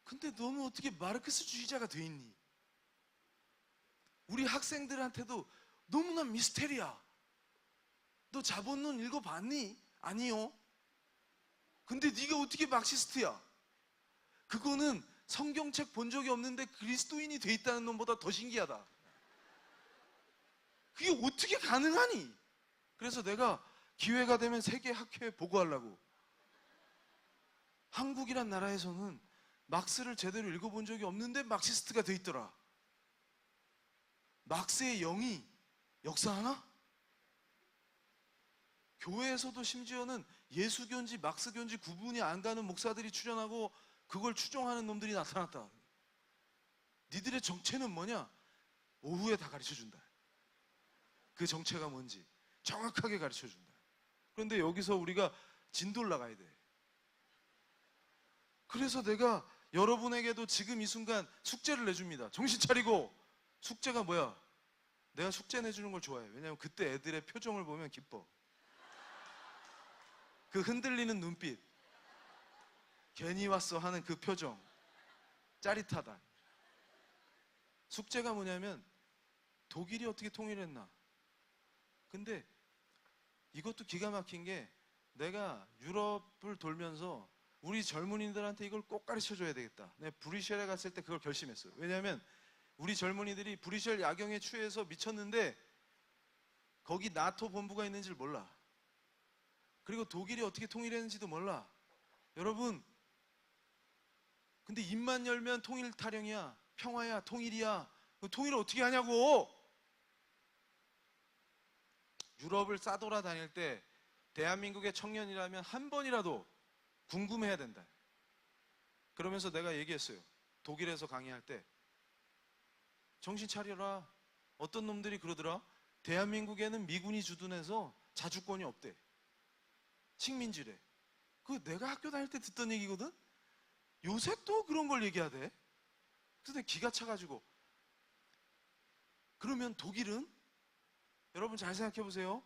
근데 너는 어떻게 마르크스주의자가 돼 있니? 우리 학생들한테도 너무나 미스테리야. 너 자본론 읽어봤니? 아니요. 근데 네가 어떻게 막시스트야? 그거는 성경책 본 적이 없는데 그리스도인이 돼 있다는 놈보다 더 신기하다. 그게 어떻게 가능하니? 그래서 내가 기회가 되면 세계 학회에 보고하려고. 한국이란 나라에서는 막스를 제대로 읽어본 적이 없는데 막시스트가 돼 있더라. 막스의 영이 역사하나? 교회에서도 심지어는 예수교인지 막스교인지 구분이 안 가는 목사들이 출연하고 그걸 추종하는 놈들이 나타났다. 니들의 정체는 뭐냐? 오후에 다 가르쳐준다. 그 정체가 뭔지 정확하게 가르쳐준다. 그런데 여기서 우리가 진도를 나가야 돼. 그래서 내가 여러분에게도 지금 이 순간 숙제를 내줍니다. 정신 차리고. 숙제가 뭐야? 내가 숙제 내주는 걸 좋아해. 왜냐하면 그때 애들의 표정을 보면 기뻐. 그 흔들리는 눈빛, 괜히 왔어 하는 그 표정, 짜릿하다. 숙제가 뭐냐면 독일이 어떻게 통일했나? 근데 이것도 기가 막힌 게 내가 유럽을 돌면서 우리 젊은이들한테 이걸 꼭 가르쳐줘야 되겠다. 내가 브뤼셀에 갔을 때 그걸 결심했어요. 왜냐하면 우리 젊은이들이 브뤼셀 야경에 취해서 미쳤는데 거기 나토 본부가 있는지를 몰라. 그리고 독일이 어떻게 통일했는지도 몰라. 여러분, 근데 입만 열면 통일 타령이야, 평화야, 통일이야. 통일을 어떻게 하냐고. 유럽을 싸돌아다닐 때 대한민국의 청년이라면 한 번이라도 궁금해야 된다. 그러면서 내가 얘기했어요. 독일에서 강의할 때 정신 차려라. 어떤 놈들이 그러더라. 대한민국에는 미군이 주둔해서 자주권이 없대. 식민지래. 그거 내가 학교 다닐 때 듣던 얘기거든. 요새 또 그런 걸 얘기하대. 그래서 내가 기가 차가지고, 그러면 독일은? 여러분 잘 생각해 보세요.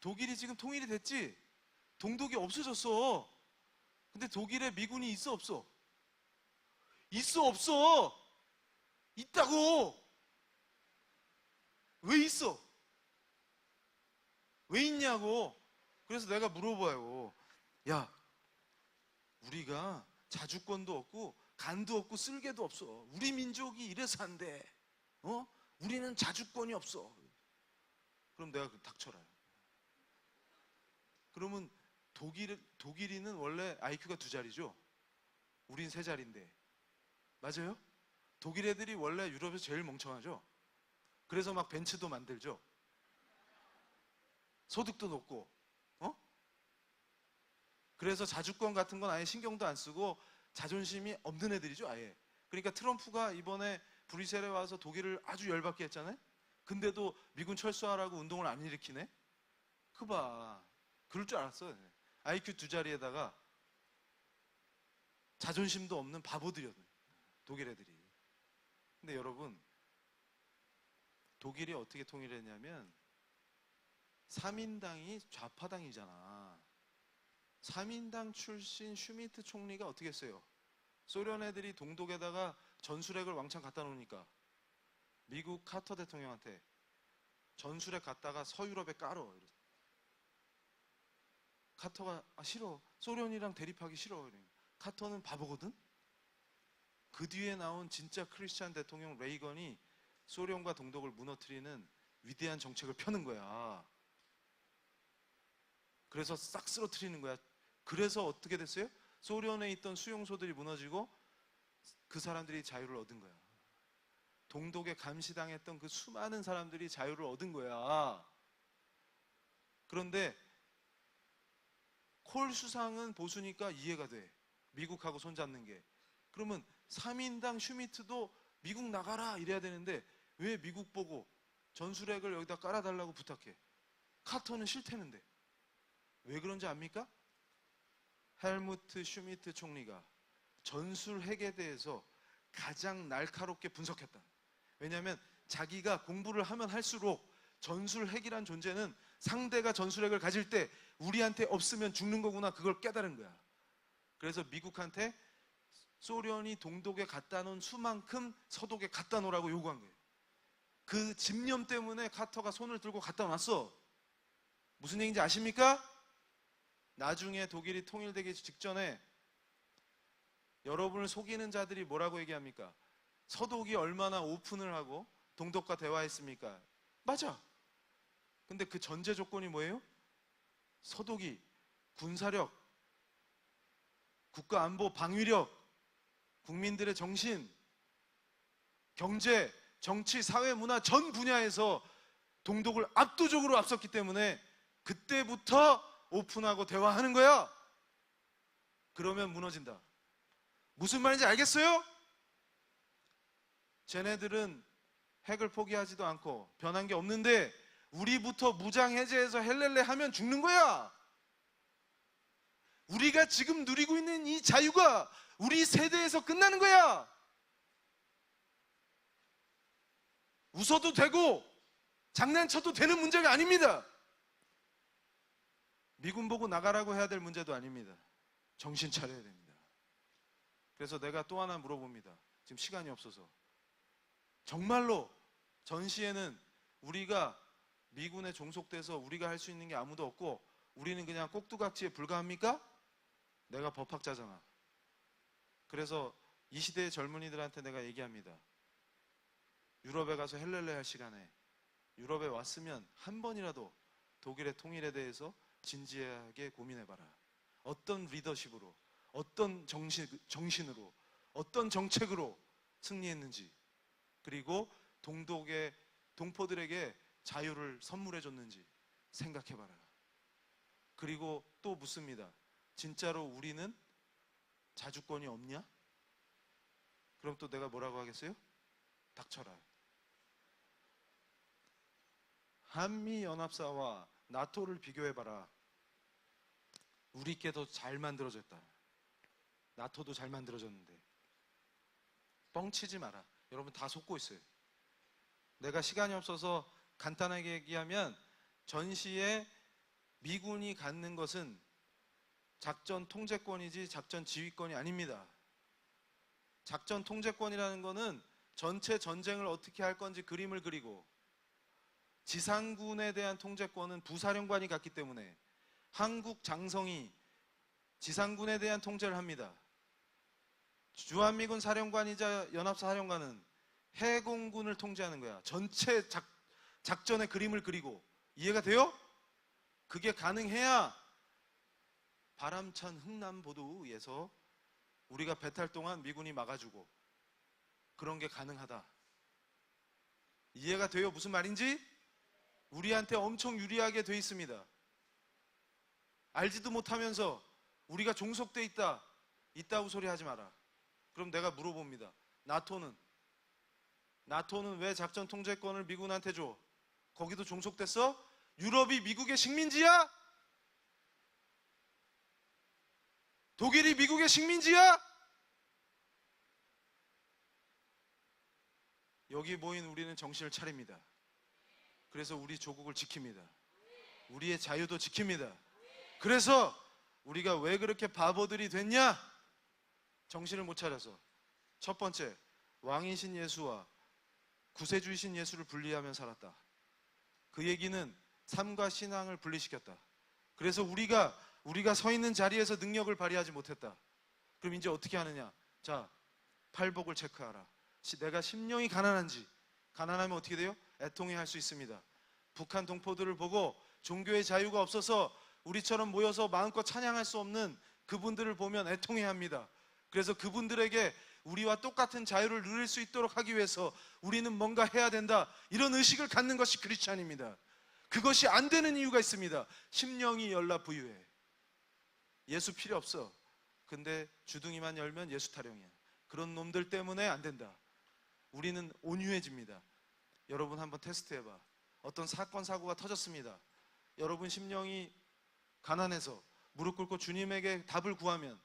독일이 지금 통일이 됐지? 동독이 없어졌어. 근데 독일에 미군이 있어 없어? 있어 없어? 있다고. 왜 있어? 왜 있냐고. 그래서 내가 물어봐요. 야, 우리가 자주권도 없고 간도 없고 쓸개도 없어. 우리 민족이 이래서 안 돼. 우리는 자주권이 없어. 그럼 내가 닥쳐라. 그러면 독일인은 원래 IQ가 2자리죠? 우린 3자리인데. 맞아요? 독일 애들이 원래 유럽에서 제일 멍청하죠? 그래서 막 벤츠도 만들죠? 소득도 높고, 그래서 자주권 같은 건 아예 신경도 안 쓰고 자존심이 없는 애들이죠, 아예. 그러니까 트럼프가 이번에 브뤼셀에 와서 독일을 아주 열받게 했잖아요? 근데도 미군 철수하라고 운동을 안 일으키네? 그 봐. 그럴 줄 알았어. IQ 2자리에다가 자존심도 없는 바보들이었네, 독일 애들이. 근데 여러분, 독일이 어떻게 통일했냐면 3인당이 좌파당이잖아. 3인당 출신 슈미트 총리가 어떻게 했어요? 소련 애들이 동독에다가 전술핵을 왕창 갖다 놓으니까 미국 카터 대통령한테 전술핵 갖다가 서유럽에 깔어. 카터가 싫어. 소련이랑 대립하기 싫어. 카터는 바보거든. 그 뒤에 나온 진짜 크리스찬 대통령 레이건이 소련과 동독을 무너뜨리는 위대한 정책을 펴는 거야. 그래서 싹 쓰러뜨리는 거야. 그래서 어떻게 됐어요? 소련에 있던 수용소들이 무너지고 그 사람들이 자유를 얻은 거야. 동독에 감시당했던 그 수많은 사람들이 자유를 얻은 거야. 그런데 콜 수상은 보수니까 이해가 돼. 미국하고 손잡는 게. 그러면 3인당 슈미트도 미국 나가라 이래야 되는데 왜 미국 보고 전술핵을 여기다 깔아달라고 부탁해? 카터는 싫다는데. 왜 그런지 압니까? 헬무트 슈미트 총리가 전술핵에 대해서 가장 날카롭게 분석했다. 왜냐하면 자기가 공부를 하면 할수록 전술핵이란 존재는 상대가 전술핵을 가질 때 우리한테 없으면 죽는 거구나, 그걸 깨달은 거야. 그래서 미국한테 소련이 동독에 갖다 놓은 수만큼 서독에 갖다 놓으라고 요구한 거예요. 그 집념 때문에 카터가 손을 들고 갖다 놨어. 무슨 얘기인지 아십니까? 나중에 독일이 통일되기 직전에 여러분을 속이는 자들이 뭐라고 얘기합니까? 서독이 얼마나 오픈을 하고 동독과 대화했습니까? 맞아. 근데 그 전제 조건이 뭐예요? 서독이 군사력, 국가안보, 방위력, 국민들의 정신, 경제, 정치, 사회, 문화 전 분야에서 동독을 압도적으로 앞섰기 때문에 그때부터 오픈하고 대화하는 거야. 그러면 무너진다. 무슨 말인지 알겠어요? 쟤네들은 핵을 포기하지도 않고 변한 게 없는데 우리부터 무장 해제해서 헬렐레 하면 죽는 거야. 우리가 지금 누리고 있는 이 자유가 우리 세대에서 끝나는 거야. 웃어도 되고 장난쳐도 되는 문제가 아닙니다. 미군 보고 나가라고 해야 될 문제도 아닙니다. 정신 차려야 됩니다. 그래서 내가 또 하나 물어봅니다. 지금 시간이 없어서. 정말로 전시에는 우리가 미군에 종속돼서 우리가 할 수 있는 게 아무도 없고 우리는 그냥 꼭두각지에 불과합니까? 내가 법학자잖아. 그래서 이 시대의 젊은이들한테 내가 얘기합니다. 유럽에 가서 헬렐레 할 시간에 유럽에 왔으면 한 번이라도 독일의 통일에 대해서 진지하게 고민해봐라. 어떤 리더십으로, 어떤 정신으로, 어떤 정책으로 승리했는지, 그리고 동독의 동포들에게 자유를 선물해줬는지 생각해봐라. 그리고 또 묻습니다. 진짜로 우리는 자주권이 없냐? 그럼 또 내가 뭐라고 하겠어요? 닥쳐라. 한미연합사와 나토를 비교해봐라. 우리께도 잘 만들어졌다. 나토도 잘 만들어졌는데 뻥치지 마라. 여러분 다 속고 있어요. 내가 시간이 없어서 간단하게 얘기하면 전시에 미군이 갖는 것은 작전 통제권이지 작전 지휘권이 아닙니다. 작전 통제권이라는 것은 전체 전쟁을 어떻게 할 건지 그림을 그리고, 지상군에 대한 통제권은 부사령관이 갖기 때문에 한국 장성이 지상군에 대한 통제를 합니다. 주한미군 사령관이자 연합사령관은 해공군을 통제하는 거야. 전체 작전의 그림을 그리고. 이해가 돼요? 그게 가능해야 바람찬 흥남보도에서 우리가 배탈 동안 미군이 막아주고 그런 게 가능하다. 이해가 돼요? 무슨 말인지? 우리한테 엄청 유리하게 돼 있습니다. 알지도 못하면서 우리가 종속돼 있다, 이따구 소리 하지 마라. 그럼 내가 물어봅니다. 나토는 왜 작전 통제권을 미군한테 줘? 거기도 종속됐어? 유럽이 미국의 식민지야? 독일이 미국의 식민지야? 여기 모인 우리는 정신을 차립니다. 그래서 우리 조국을 지킵니다. 우리의 자유도 지킵니다. 그래서 우리가 왜 그렇게 바보들이 됐냐? 정신을 못 차려서. 첫 번째, 왕이신 예수와 구세주이신 예수를 분리하며 살았다. 그 얘기는 삶과 신앙을 분리시켰다. 그래서 우리가 서 있는 자리에서 능력을 발휘하지 못했다. 그럼 이제 어떻게 하느냐? 자, 팔복을 체크하라. 내가 심령이 가난한지. 가난하면 어떻게 돼요? 애통해할 수 있습니다. 북한 동포들을 보고 종교의 자유가 없어서 우리처럼 모여서 마음껏 찬양할 수 없는 그분들을 보면 애통해합니다. 그래서 그분들에게 우리와 똑같은 자유를 누릴 수 있도록 하기 위해서 우리는 뭔가 해야 된다, 이런 의식을 갖는 것이 크리스찬입니다. 그것이 안 되는 이유가 있습니다. 심령이 열라 부유해. 예수 필요 없어. 근데 주둥이만 열면 예수 타령이야. 그런 놈들 때문에 안 된다. 우리는 온유해집니다. 여러분 한번 테스트해봐. 어떤 사건 사고가 터졌습니다. 여러분 심령이 가난해서 무릎 꿇고 주님에게 답을 구하면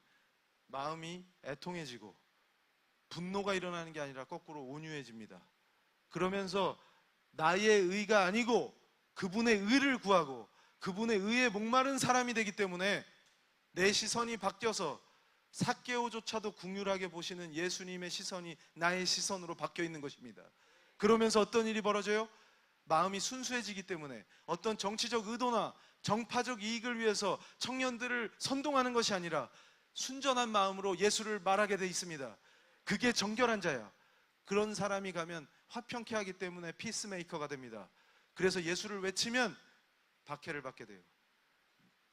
마음이 애통해지고 분노가 일어나는 게 아니라 거꾸로 온유해집니다. 그러면서 나의 의가 아니고 그분의 의를 구하고 그분의 의에 목마른 사람이 되기 때문에 내 시선이 바뀌어서 삭개오조차도 긍휼하게 보시는 예수님의 시선이 나의 시선으로 바뀌어 있는 것입니다. 그러면서 어떤 일이 벌어져요? 마음이 순수해지기 때문에 어떤 정치적 의도나 정파적 이익을 위해서 청년들을 선동하는 것이 아니라 순전한 마음으로 예수를 말하게 돼 있습니다. 그게 정결한 자야. 그런 사람이 가면 화평케 하기 때문에 피스메이커가 됩니다. 그래서 예수를 외치면 박해를 받게 돼요.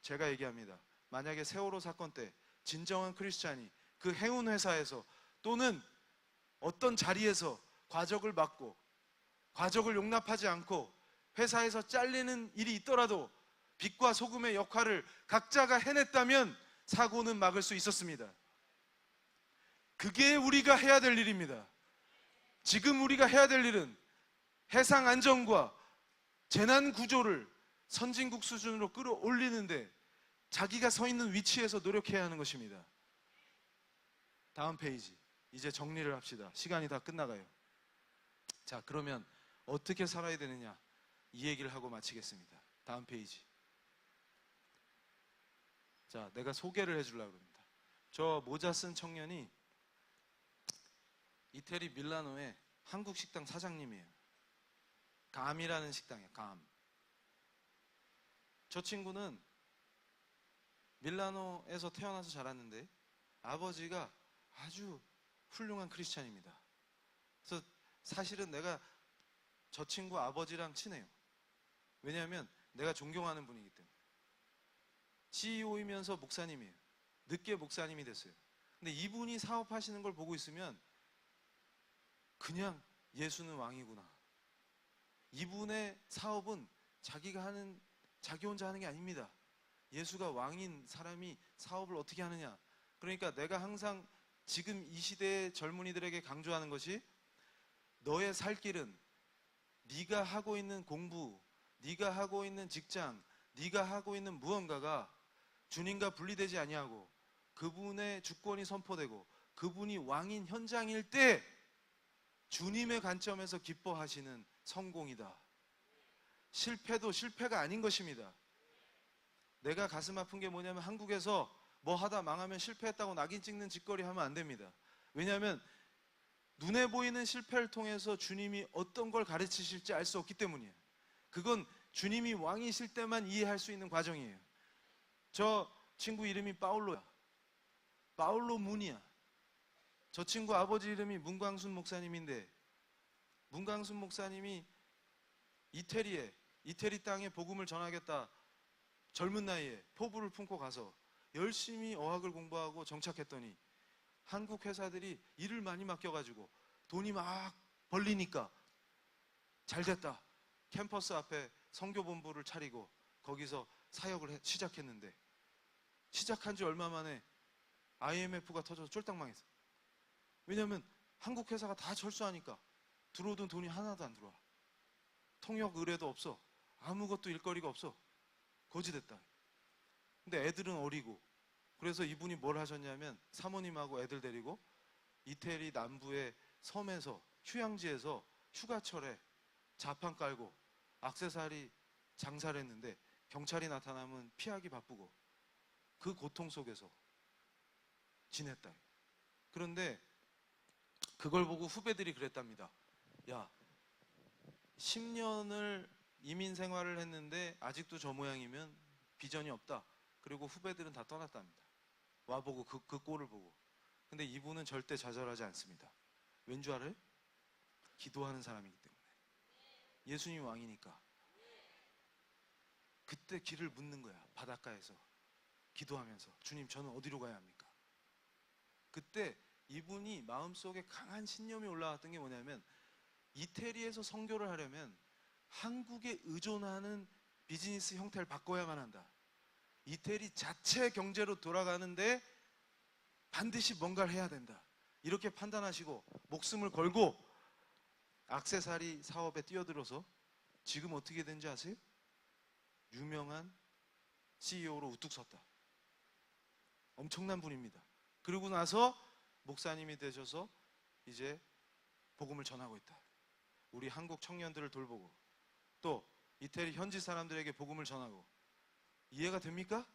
제가 얘기합니다. 만약에 세월호 사건 때 진정한 크리스찬이 그 해운 회사에서 또는 어떤 자리에서 과적을 받고 과적을 용납하지 않고 회사에서 잘리는 일이 있더라도 빛과 소금의 역할을 각자가 해냈다면 사고는 막을 수 있었습니다. 그게 우리가 해야 될 일입니다. 지금 우리가 해야 될 일은 해상 안전과 재난 구조를 선진국 수준으로 끌어올리는데 자기가 서 있는 위치에서 노력해야 하는 것입니다. 다음 페이지. 이제 정리를 합시다. 시간이 다 끝나가요. 자, 그러면 어떻게 살아야 되느냐? 이 얘기를 하고 마치겠습니다. 다음 페이지. 자, 내가 소개를 해주려고 합니다. 저 모자 쓴 청년이 이태리 밀라노의 한국 식당 사장님이에요. 감이라는 식당이에요. 감. 저 친구는 밀라노에서 태어나서 자랐는데 아버지가 아주 훌륭한 크리스찬입니다. 그래서 사실은 내가 저 친구 아버지랑 친해요. 왜냐하면 내가 존경하는 분이기 때문에. CEO이면서 목사님이에요. 늦게 목사님이 됐어요. 근데 이분이 사업하시는 걸 보고 있으면 그냥 예수는 왕이구나. 이분의 사업은 자기 혼자 하는 게 아닙니다. 예수가 왕인 사람이 사업을 어떻게 하느냐. 그러니까 내가 항상 지금 이 시대의 젊은이들에게 강조하는 것이, 너의 살 길은 네가 하고 있는 공부, 네가 하고 있는 직장, 네가 하고 있는 무언가가 주님과 분리되지 아니하고 그분의 주권이 선포되고 그분이 왕인 현장일 때 주님의 관점에서 기뻐하시는 성공이다. 실패도 실패가 아닌 것입니다. 내가 가슴 아픈 게 뭐냐면, 한국에서 뭐 하다 망하면 실패했다고 낙인 찍는 짓거리 하면 안 됩니다. 왜냐하면 눈에 보이는 실패를 통해서 주님이 어떤 걸 가르치실지 알 수 없기 때문이에요. 그건 주님이 왕이실 때만 이해할 수 있는 과정이에요. 저 친구 이름이 파울로야. 파울로 문이야. 저 친구 아버지 이름이 문광순 목사님인데, 문광순 목사님이 이태리 땅에 복음을 전하겠다 젊은 나이에 포부를 품고 가서 열심히 어학을 공부하고 정착했더니 한국 회사들이 일을 많이 맡겨가지고 돈이 막 벌리니까 잘됐다. 캠퍼스 앞에 선교본부를 차리고 거기서 사역을 시작했는데, 시작한 지 얼마 만에 IMF가 터져서 쫄딱 망했어. 왜냐하면 한국 회사가 다 철수하니까 들어오던 돈이 하나도 안 들어와. 통역 의뢰도 없어. 아무것도 일거리가 없어. 거지됐다. 근데 애들은 어리고, 그래서 이분이 뭘 하셨냐면 사모님하고 애들 데리고 이태리 남부의 섬에서, 휴양지에서 휴가철에 자판 깔고 액세서리 장사를 했는데, 경찰이 나타나면 피하기 바쁘고 그 고통 속에서 지냈다. 그런데 그걸 보고 후배들이 그랬답니다. 야, 10년을 이민 생활을 했는데 아직도 저 모양이면 비전이 없다. 그리고 후배들은 다 떠났답니다. 와보고 그 꼴을 보고. 근데 이분은 절대 좌절하지 않습니다. 왠 줄 알아요? 기도하는 사람이기 때문에. 예수님 왕이니까. 그때 길을 묻는 거야. 바닷가에서 기도하면서, 주님 저는 어디로 가야 합니까? 그때 이분이 마음속에 강한 신념이 올라왔던 게 뭐냐면, 이태리에서 선교를 하려면 한국에 의존하는 비즈니스 형태를 바꿔야만 한다. 이태리 자체 경제로 돌아가는데 반드시 뭔가를 해야 된다. 이렇게 판단하시고 목숨을 걸고 액세서리 사업에 뛰어들어서 지금 어떻게 된지 아세요? 유명한 CEO로 우뚝 섰다. 엄청난 분입니다. 그러고 나서 목사님이 되셔서 이제 복음을 전하고 있다. 우리 한국 청년들을 돌보고 또 이태리 현지 사람들에게 복음을 전하고. 이해가 됩니까?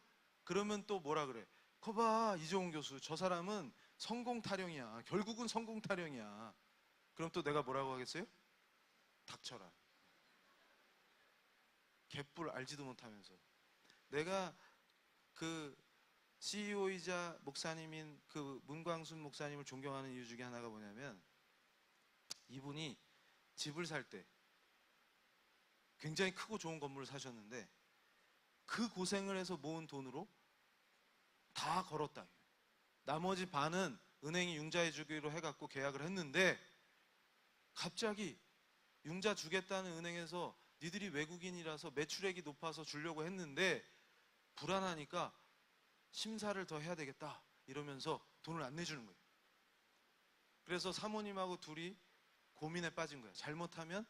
그러면 또 뭐라 그래? 거봐, 이종훈 교수, 저 사람은 성공 타령이야. 결국은 성공 타령이야. 그럼 또 내가 뭐라고 하겠어요? 닥쳐라. 개뿔 알지도 못하면서. 내가 그 CEO이자 목사님인 그 문광순 목사님을 존경하는 이유 중에 하나가 뭐냐면, 이분이 집을 살 때 굉장히 크고 좋은 건물을 사셨는데 그 고생을 해서 모은 돈으로 다 걸었다. 나머지 반은 은행이 융자해 주기로 해갖고 계약을 했는데, 갑자기 융자 주겠다는 은행에서 니들이 외국인이라서 매출액이 높아서 주려고 했는데 불안하니까 심사를 더 해야 되겠다 이러면서 돈을 안 내주는 거예요. 그래서 사모님하고 둘이 고민에 빠진 거예요. 잘못하면,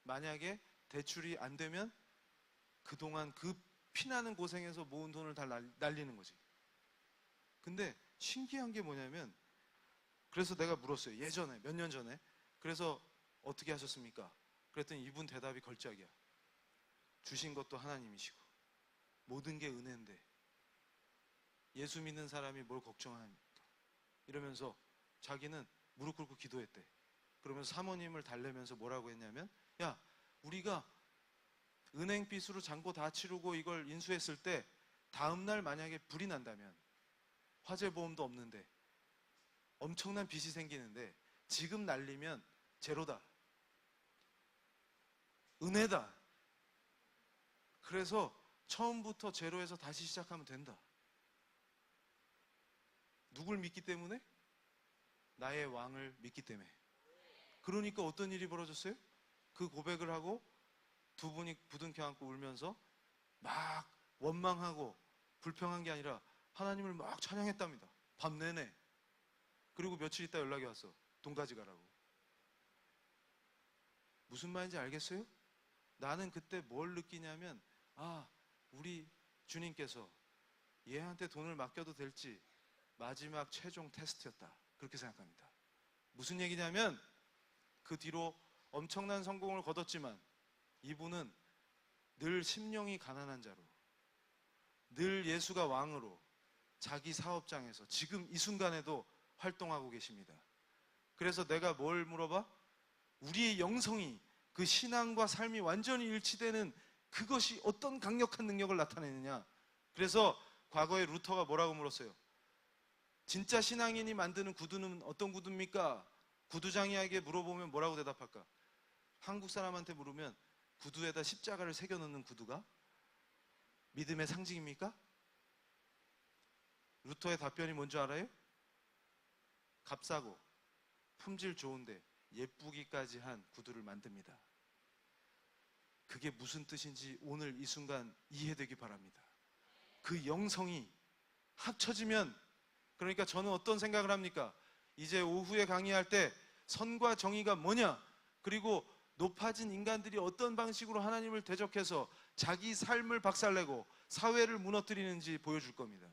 만약에 대출이 안 되면 그동안 그 피나는 고생에서 모은 돈을 다 날리는 거지. 근데 신기한 게 뭐냐면, 그래서 내가 물었어요. 예전에, 몇 년 전에. 그래서 어떻게 하셨습니까? 그랬더니 이분 대답이 걸작이야. 주신 것도 하나님이시고 모든 게 은혜인데 예수 믿는 사람이 뭘 걱정합니까? 이러면서 자기는 무릎 꿇고 기도했대. 그러면서 사모님을 달래면서 뭐라고 했냐면, 야, 우리가 은행 빚으로 잔고 다 치르고 이걸 인수했을 때 다음날 만약에 불이 난다면 화재보험도 없는데 엄청난 빚이 생기는데 지금 날리면 제로다. 은혜다. 그래서 처음부터 제로에서 다시 시작하면 된다. 누굴 믿기 때문에? 나의 왕을 믿기 때문에. 그러니까 어떤 일이 벌어졌어요? 그 고백을 하고 두 분이 부둥켜 안고 울면서 막 원망하고 불평한 게 아니라 하나님을 막 찬양했답니다. 밤 내내. 그리고 며칠 있다 연락이 왔어. 돈 가져가라고. 무슨 말인지 알겠어요? 나는 그때 뭘 느끼냐면, 우리 주님께서 얘한테 돈을 맡겨도 될지 마지막 최종 테스트였다. 그렇게 생각합니다. 무슨 얘기냐면, 그 뒤로 엄청난 성공을 거뒀지만 이분은 늘 심령이 가난한 자로, 늘 예수가 왕으로 자기 사업장에서 지금 이 순간에도 활동하고 계십니다. 그래서 내가 뭘 물어봐? 우리의 영성이, 그 신앙과 삶이 완전히 일치되는 그것이 어떤 강력한 능력을 나타내느냐. 그래서 과거에 루터가 뭐라고 물었어요? 진짜 신앙인이 만드는 구두는 어떤 구두입니까? 구두장이에게 물어보면 뭐라고 대답할까? 한국 사람한테 물으면 구두에다 십자가를 새겨 넣는 구두가 믿음의 상징입니까? 루터의 답변이 뭔지 알아요? 값싸고 품질 좋은데 예쁘기까지 한 구두를 만듭니다. 그게 무슨 뜻인지 오늘 이 순간 이해되기 바랍니다. 그 영성이 합쳐지면, 그러니까 저는 어떤 생각을 합니까? 이제 오후에 강의할 때 선과 정의가 뭐냐, 그리고 높아진 인간들이 어떤 방식으로 하나님을 대적해서 자기 삶을 박살내고 사회를 무너뜨리는지 보여줄 겁니다.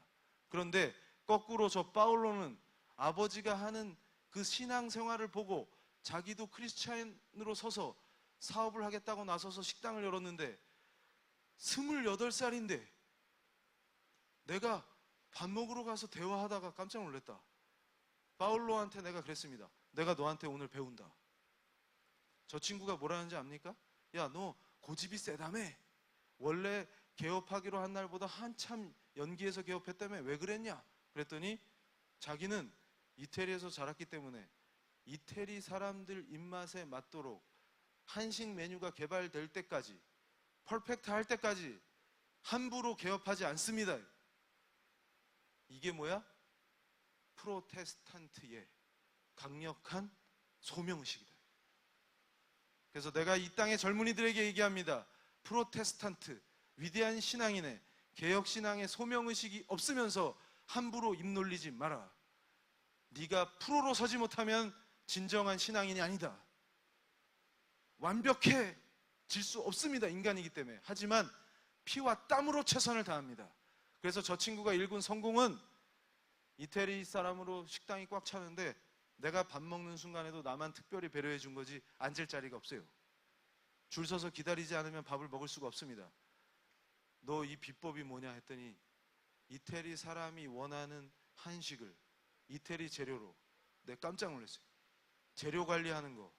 그런데 거꾸로 저 바울로는 아버지가 하는 그 신앙생활을 보고 자기도 크리스찬으로 서서 사업을 하겠다고 나서서 식당을 열었는데 28살인데 내가 밥 먹으러 가서 대화하다가 깜짝 놀랐다. 바울로한테 내가 그랬습니다. 내가 너한테 오늘 배운다. 저 친구가 뭐라는지 압니까? 야, 너 고집이 세다며. 원래 개업하기로 한 날보다 한참 연기해서 개업했다며. 왜 그랬냐? 그랬더니 자기는 이태리에서 자랐기 때문에 이태리 사람들 입맛에 맞도록 한식 메뉴가 개발될 때까지, 퍼펙트 할 때까지 함부로 개업하지 않습니다. 이게 뭐야? 프로테스탄트의 강력한 소명의식이다. 그래서 내가 이 땅의 젊은이들에게 얘기합니다. 프로테스탄트, 위대한 신앙인의 개혁신앙의 소명의식이 없으면서 함부로 입 놀리지 마라. 네가 프로로 서지 못하면 진정한 신앙인이 아니다. 완벽해질 수 없습니다. 인간이기 때문에. 하지만 피와 땀으로 최선을 다합니다. 그래서 저 친구가 일군 성공은 이태리 사람으로 식당이 꽉 차는데 내가 밥 먹는 순간에도 나만 특별히 배려해 준 거지 앉을 자리가 없어요. 줄 서서 기다리지 않으면 밥을 먹을 수가 없습니다. 너 이 비법이 뭐냐 했더니 이태리 사람이 원하는 한식을 이태리 재료로. 내가 깜짝 놀랐어요. 재료 관리하는 거,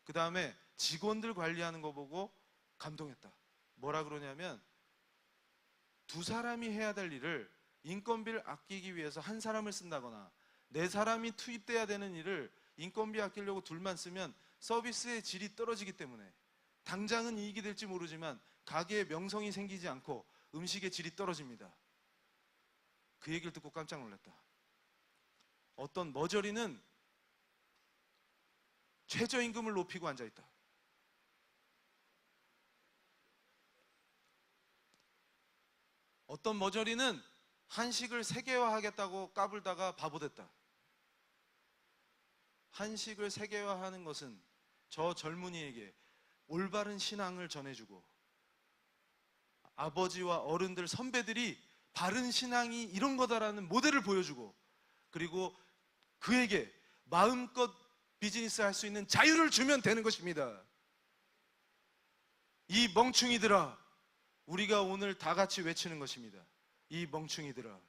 그 다음에 직원들 관리하는 거 보고 감동했다. 뭐라 그러냐면 두 사람이 해야 될 일을 인건비를 아끼기 위해서 한 사람을 쓴다거나 네 사람이 투입돼야 되는 일을 인건비 아끼려고 둘만 쓰면 서비스의 질이 떨어지기 때문에 당장은 이익이 될지 모르지만 가게에 명성이 생기지 않고 음식의 질이 떨어집니다. 그 얘기를 듣고 깜짝 놀랐다. 어떤 머저리는 최저임금을 높이고 앉아있다. 어떤 머저리는 한식을 세계화하겠다고 까불다가 바보 됐다. 한식을 세계화하는 것은 저 젊은이에게 올바른 신앙을 전해주고 아버지와 어른들, 선배들이 바른 신앙이 이런 거다라는 모델을 보여주고 그리고 그에게 마음껏 비즈니스 할 수 있는 자유를 주면 되는 것입니다. 이 멍충이들아, 우리가 오늘 다 같이 외치는 것입니다. 이 멍충이들아,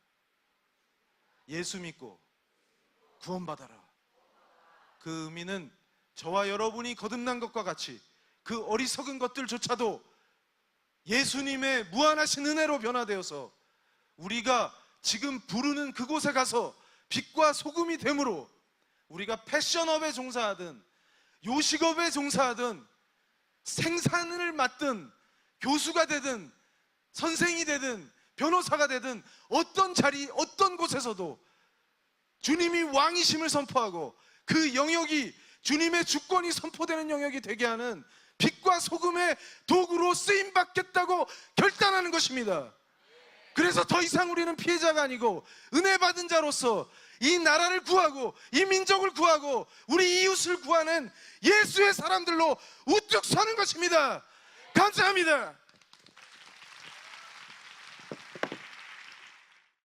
예수 믿고 구원받아라. 그 의미는 저와 여러분이 거듭난 것과 같이 그 어리석은 것들조차도 예수님의 무한하신 은혜로 변화되어서 우리가 지금 부르는 그곳에 가서 빛과 소금이 됨으로 우리가 패션업에 종사하든 요식업에 종사하든 생산을 맡든 교수가 되든 선생이 되든 변호사가 되든 어떤 자리, 어떤 곳에서도 주님이 왕이심을 선포하고 그 영역이 주님의 주권이 선포되는 영역이 되게 하는 빛과 소금의 도구로 쓰임받겠다고 결단하는 것입니다. 그래서 더 이상 우리는 피해자가 아니고 은혜 받은 자로서 이 나라를 구하고 이 민족을 구하고 우리 이웃을 구하는 예수의 사람들로 우뚝 서는 것입니다. 감사합니다.